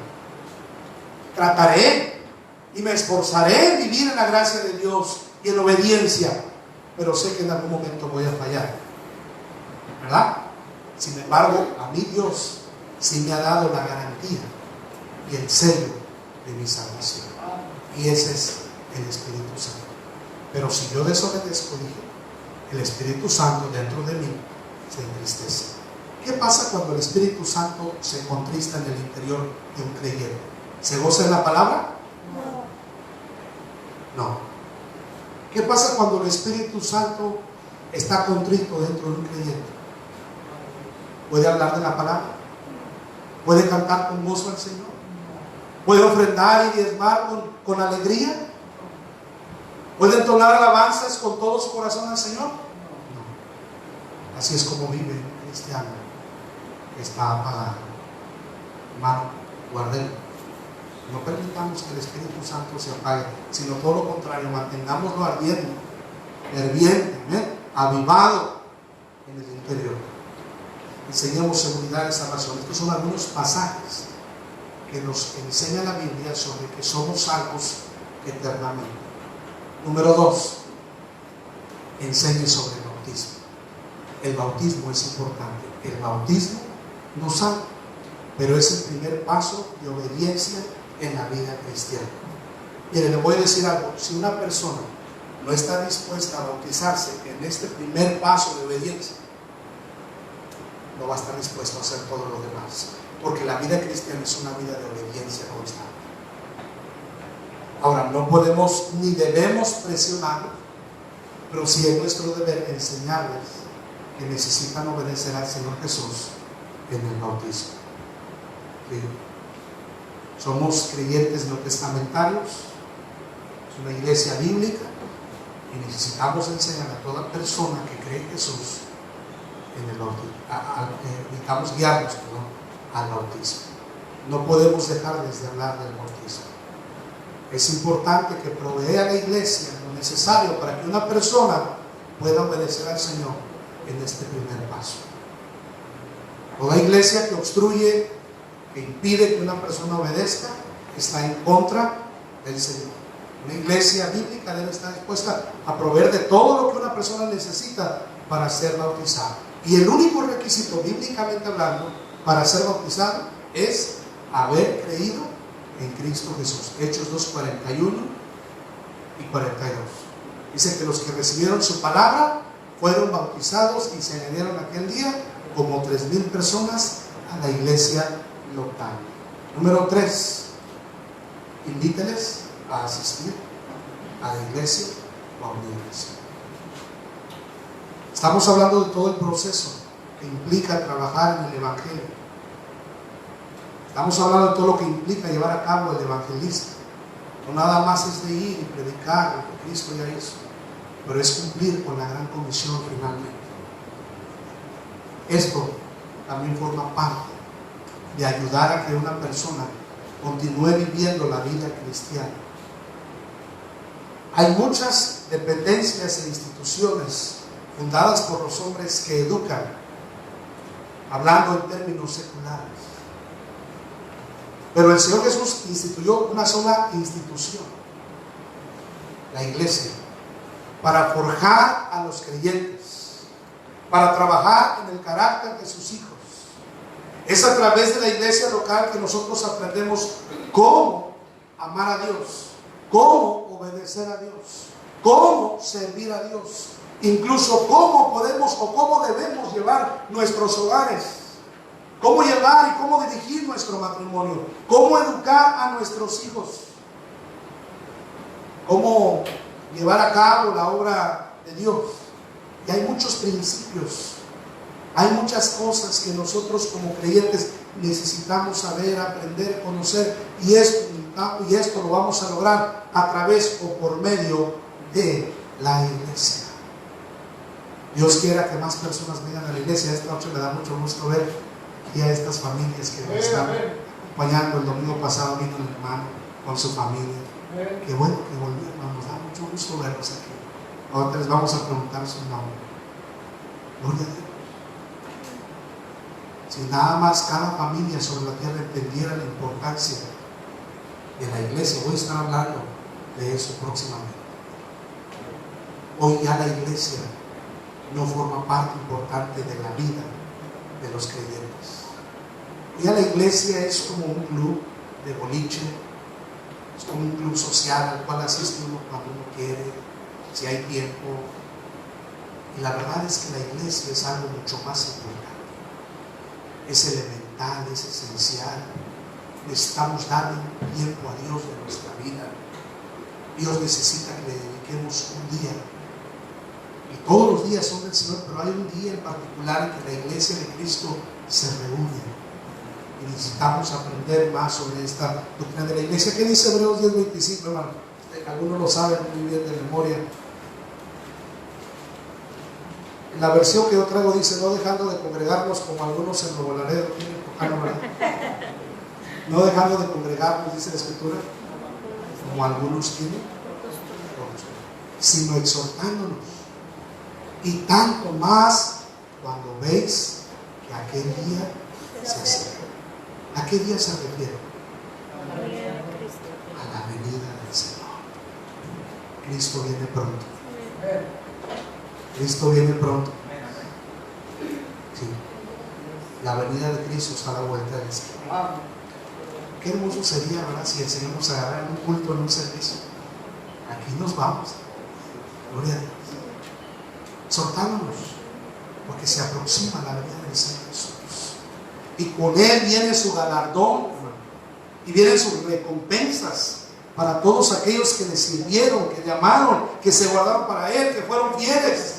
Trataré y me esforzaré en vivir en la gracia de Dios y en obediencia, pero sé que en algún momento voy a fallar, ¿verdad? Sin embargo, a mí Dios sí me ha dado la garantía y el sello de mi salvación, y ese es el Espíritu Santo. Pero si yo desobedezco, dije, el Espíritu Santo dentro de mí se entristece. ¿Qué pasa cuando el Espíritu Santo se contrista en el interior de un creyente? ¿Se goza en la palabra? No. ¿Qué pasa cuando el Espíritu Santo está contrito dentro de un creyente? ¿Puede hablar de la palabra? ¿Puede cantar con gozo al Señor? ¿Puede ofrendar y diezmar con alegría? ¿Puede entonar alabanzas con todo su corazón al Señor? No. Así es como vive un cristiano que está apagado. Hermano, guardemos. No permitamos que el Espíritu Santo se apague, sino todo lo contrario, mantengámoslo ardiendo, ferviente, avivado en el interior. Enseñemos seguridad y salvación. Estos son algunos pasajes que nos enseña la Biblia sobre que somos salvos eternamente. Número 2, enseñe sobre el bautismo. El bautismo es importante. El bautismo nos salva. pero es el primer paso de obediencia en la vida cristiana. Mire, le voy a decir algo: si una persona no está dispuesta a bautizarse en este primer paso de obediencia, no va a estar dispuesto a hacer todo lo demás, porque la vida cristiana es una vida de obediencia constante. Ahora, no podemos ni debemos presionarlos, pero sí es nuestro deber enseñarles que necesitan obedecer al Señor Jesús en el bautismo. ¿Sí? Somos creyentes neotestamentarios, es una iglesia bíblica, y necesitamos enseñar a toda persona que cree en Jesús en el bautismo. Necesitamos guiarlos al bautismo. No podemos dejarles de hablar del bautismo. Es importante que provea a la iglesia lo necesario para que una persona pueda obedecer al Señor en este primer paso. Toda iglesia que obstruye, que impide que una persona obedezca, está en contra del Señor. Una iglesia bíblica debe estar dispuesta a proveer de todo lo que una persona necesita para ser bautizada. Y el único requisito, bíblicamente hablando, para ser bautizado es haber creído en Cristo Jesús. Hechos 2, 41 y 42. Dice que los que recibieron su palabra fueron bautizados y se añadieron aquel día como 3,000 personas a la iglesia local. Número 3, invíteles a asistir a la iglesia o a una iglesia. Estamos hablando de todo el proceso que implica trabajar en el evangelio. Estamos hablando de todo lo que implica llevar a cabo el evangelismo. No nada más es de ir y predicar lo que Cristo ya hizo, pero es cumplir con la gran comisión finalmente. Esto también forma parte de ayudar a que una persona continúe viviendo la vida cristiana. Hay muchas dependencias e instituciones fundadas por los hombres que educan, hablando en términos seculares. Pero el Señor Jesús instituyó una sola institución, la iglesia, para forjar a los creyentes, para trabajar en el carácter de sus hijos. Es a través de la iglesia local que nosotros aprendemos cómo amar a Dios, cómo obedecer a Dios, cómo servir a Dios, incluso cómo podemos o cómo debemos llevar nuestros hogares, cómo llevar y cómo dirigir nuestro matrimonio, cómo educar a nuestros hijos, cómo llevar a cabo la obra de Dios. Y hay muchos principios, hay muchas cosas que nosotros como creyentes necesitamos saber, aprender, conocer, y esto lo vamos a lograr a través o por medio de la iglesia. Dios quiera que más personas vengan a la iglesia. Esta noche me da mucho gusto ver aquí a estas familias que nos están acompañando. El domingo pasado vino el hermano con su familia. Qué bueno que volvieron, nos da mucho gusto verlos aquí. Ahora les vamos a preguntar su nombre. Gloria a Dios. Si nada más cada familia sobre la tierra entendiera la importancia de la iglesia, voy a estar hablando de eso próximamente. Hoy ya la iglesia no forma parte importante de la vida de los creyentes. Hoy ya la iglesia es como un club de boliche, es como un club social al cual asiste uno cuando uno quiere, si hay tiempo. Y la verdad es que la iglesia es algo mucho más importante. Es elemental, es esencial. Necesitamos darle tiempo a Dios de nuestra vida. Dios necesita que le dediquemos un día. Y todos los días son del Señor, pero hay un día en particular en que la iglesia de Cristo se reúne. Y necesitamos aprender más sobre esta doctrina de la iglesia. ¿Qué dice Hebreos 10:25, hermano? Algunos lo saben muy bien de memoria. En la versión que yo traigo dice: no dejando de congregarnos como algunos en Nuevo Laredo. No dejando de congregarnos, dice la Escritura, como algunos tienen, sino exhortándonos. Y tanto más cuando veis que aquel día se acerca. ¿A qué día se refiere? A la venida del Señor. Cristo viene pronto. Cristo viene pronto. Sí. La venida de Cristo está a la vuelta de la esquina. Qué hermoso sería, ¿verdad? Si el Señor nos agarrara en un culto, en un servicio. Aquí nos vamos. Gloria a Dios. Soltándonos, porque se aproxima la venida del Señor Jesús. Y con Él viene su galardón, y vienen sus recompensas para todos aquellos que le sirvieron, que le amaron, que se guardaron para Él, que fueron fieles.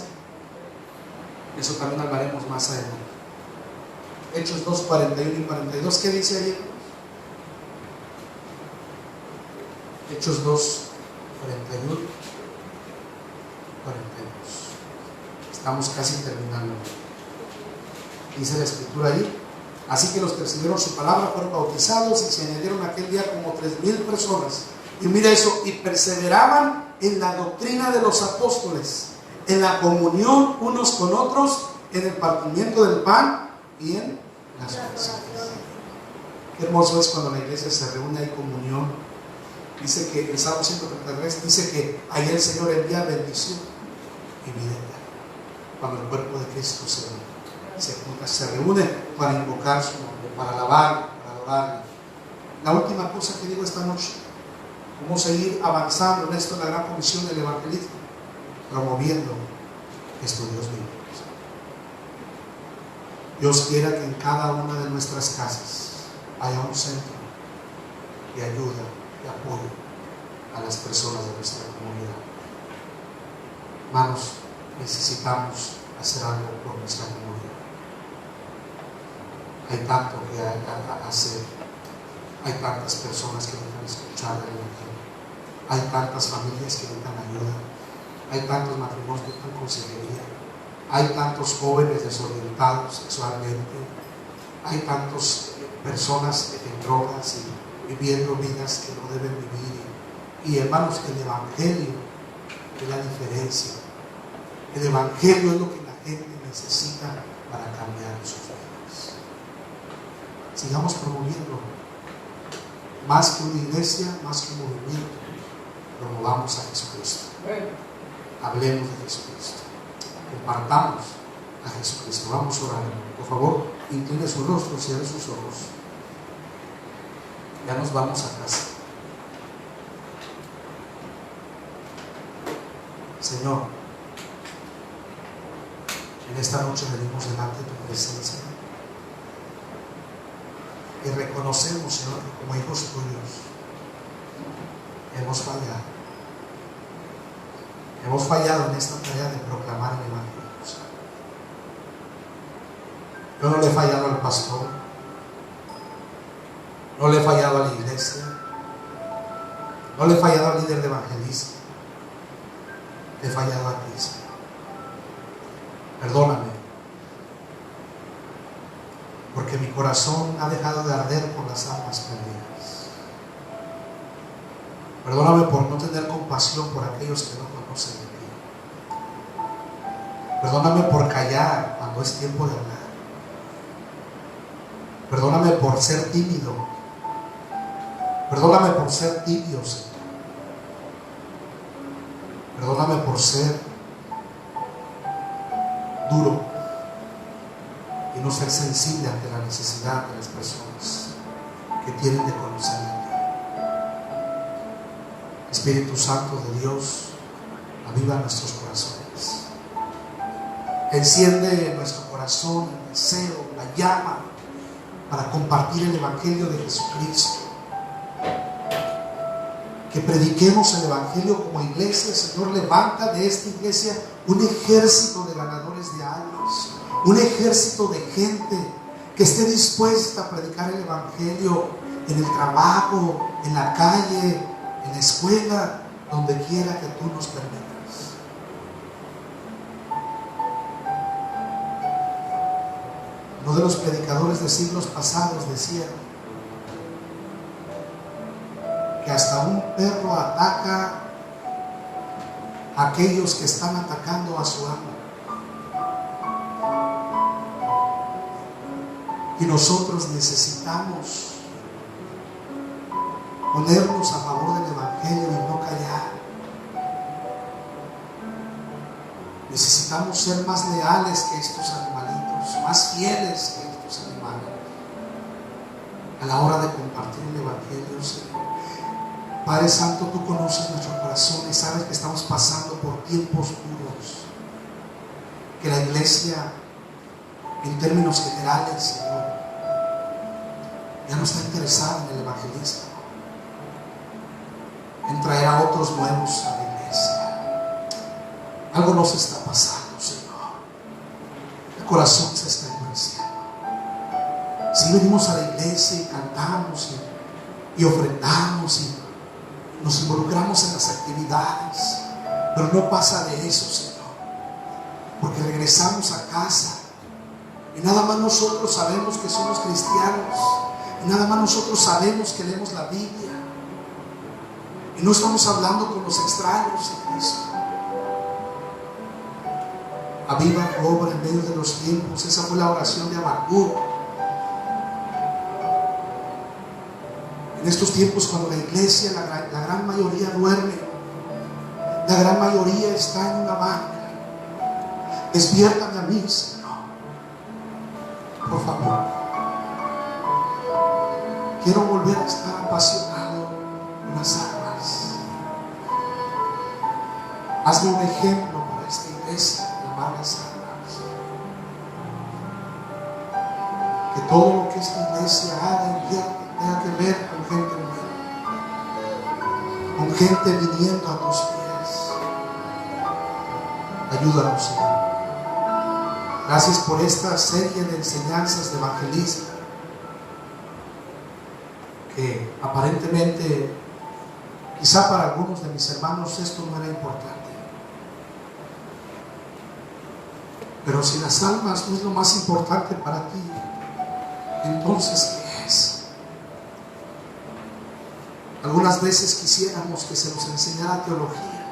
Eso también hablaremos más adelante. Hechos 2, 41 y 42. ¿Qué dice ahí? Hechos 2, 41, 42. Estamos casi terminando. Dice la escritura ahí: así que los que recibieron su palabra fueron bautizados, y se añadieron aquel día como 3,000 personas. Y mira eso, y perseveraban en la doctrina de los apóstoles, en la comunión unos con otros, en el partimiento del pan y en las oraciones. Qué hermoso es cuando la iglesia se reúne, hay comunión. Dice que el Salmo 133 dice que ahí el Señor envía bendición y vida eterna. Cuando el cuerpo de Cristo se reúne para invocar su nombre, para alabar, para adorarle. La última cosa que digo esta noche: vamos a ir avanzando en esto, en la gran comisión del evangelismo, promoviendo estudios bíblicos. Dios quiera que en cada una de nuestras casas haya un centro de ayuda, de apoyo a las personas de nuestra comunidad. Hermanos, necesitamos hacer algo por nuestra comunidad. Hay tanto que hacer, hay tantas personas que necesitan escuchar el evangelio, hay tantas familias que necesitan ayuda, hay tantos matrimonios que necesitan consejería, hay tantos jóvenes desorientados sexualmente, hay tantas personas en drogas y viviendo vidas que no deben vivir. Y hermanos, el evangelio es la diferencia. El evangelio es lo que la gente necesita para cambiar sus vidas. Sigamos promoviendo, más que una iglesia, más que un movimiento, promovamos a Jesucristo. Hablemos de Jesucristo, compartamos a Jesucristo. Vamos a orar. Por favor, incline su rostro, cierre sus ojos. Ya nos vamos a casa. Señor, en esta noche venimos delante de tu presencia y reconocemos, Señor, que como hijos tuyos hemos fallado. Hemos fallado en esta tarea de proclamar el evangelio. Yo no le he fallado al pastor, no le he fallado a la iglesia, no le he fallado al líder de evangelista, le he fallado a ti, Señor. Perdóname, porque mi corazón ha dejado de arder por las almas perdidas. Perdóname por no tener compasión por aquellos que no conocen de ti. Perdóname por callar cuando es tiempo de hablar. Perdóname por ser tímido. Perdóname por ser tibio, Señor. Perdóname por ser duro y no ser sensible ante la necesidad de las personas que tienen de conocer a ti. Espíritu Santo de Dios, aviva nuestros corazones. Enciende en nuestro corazón el deseo, la llama para compartir el evangelio de Jesucristo. Que prediquemos el evangelio como iglesia. Señor, levanta de esta iglesia un ejército de ganadores de almas, un ejército de gente que esté dispuesta a predicar el evangelio en el trabajo, en la calle, en la escuela, donde quiera que tú nos permitas. Uno de los predicadores de siglos pasados decía que hasta un perro ataca a aquellos que están atacando a su amo. Y nosotros necesitamos ponernos a favor del evangelio y no callar. Necesitamos ser más leales que estos animalitos, más fieles que estos animales. a la hora de compartir el Evangelio, Señor. Padre Santo, tú conoces nuestro corazón y sabes que estamos pasando por tiempos duros, que la iglesia, en términos generales, Señor, ya no está interesada en el evangelismo, en traer a otros nuevos a la iglesia. Algo nos está pasando, Señor. El corazón se está endureciendo. Si venimos a la iglesia y cantamos y ofrendamos y nos involucramos en las actividades, pero no pasa de eso, Señor, porque regresamos a casa y nada más nosotros sabemos que somos cristianos, y nada más nosotros sabemos que leemos la Biblia, y no estamos hablando con los extraños de Cristo. Aviva tu obra en medio de los tiempos. Esa fue la oración de Habacuc. En estos tiempos, cuando la iglesia, la gran mayoría duerme, la gran mayoría está en una banca, despiértame a mí, Señor, por favor. Quiero volver a estar apasionado en las almas. Hazme un ejemplo para esta iglesia de amar las almas. Que todo lo que esta iglesia haga tenga que ver con gente nueva, con gente viniendo a tus pies. Ayúdanos, Señor. Gracias por esta serie de enseñanzas de evangelismo, que aparentemente, quizá para algunos de mis hermanos esto no era importante. Pero si las almas no es lo más importante para ti, entonces ¿qué es? Algunas veces quisiéramos que se nos enseñara teología,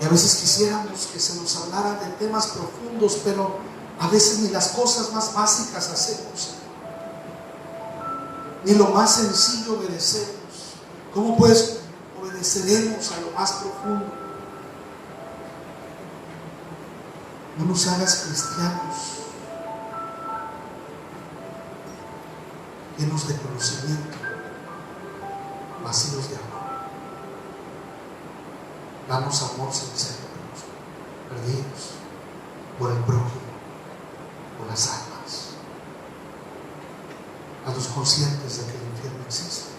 y a veces quisiéramos que se nos hablara de temas profundos, pero a veces ni las cosas más básicas hacemos, ni lo más sencillo obedecemos. ¿Cómo pues obedeceremos a lo más profundo? No nos hagas cristianos llenos de conocimiento, vacíos de amor. Danos amor sincero por los perdidos, por el prójimo, por las almas. Haznos conscientes de que el infierno existe.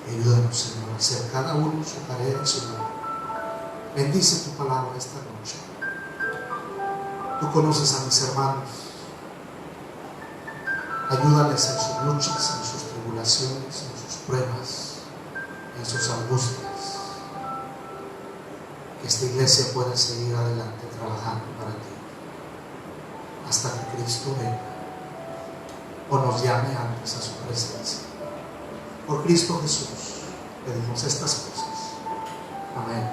Ayúdanos, Señor, a hacer cada uno su tarea en su nombre. Bendice tu palabra esta noche. Tú conoces a mis hermanos. Ayúdales en sus luchas, en sus tribulaciones, en sus pruebas, en sus angustias. Que esta iglesia pueda seguir adelante trabajando para ti hasta que Cristo venga o nos llame antes a su presencia. Por Cristo Jesús pedimos estas cosas. Amén.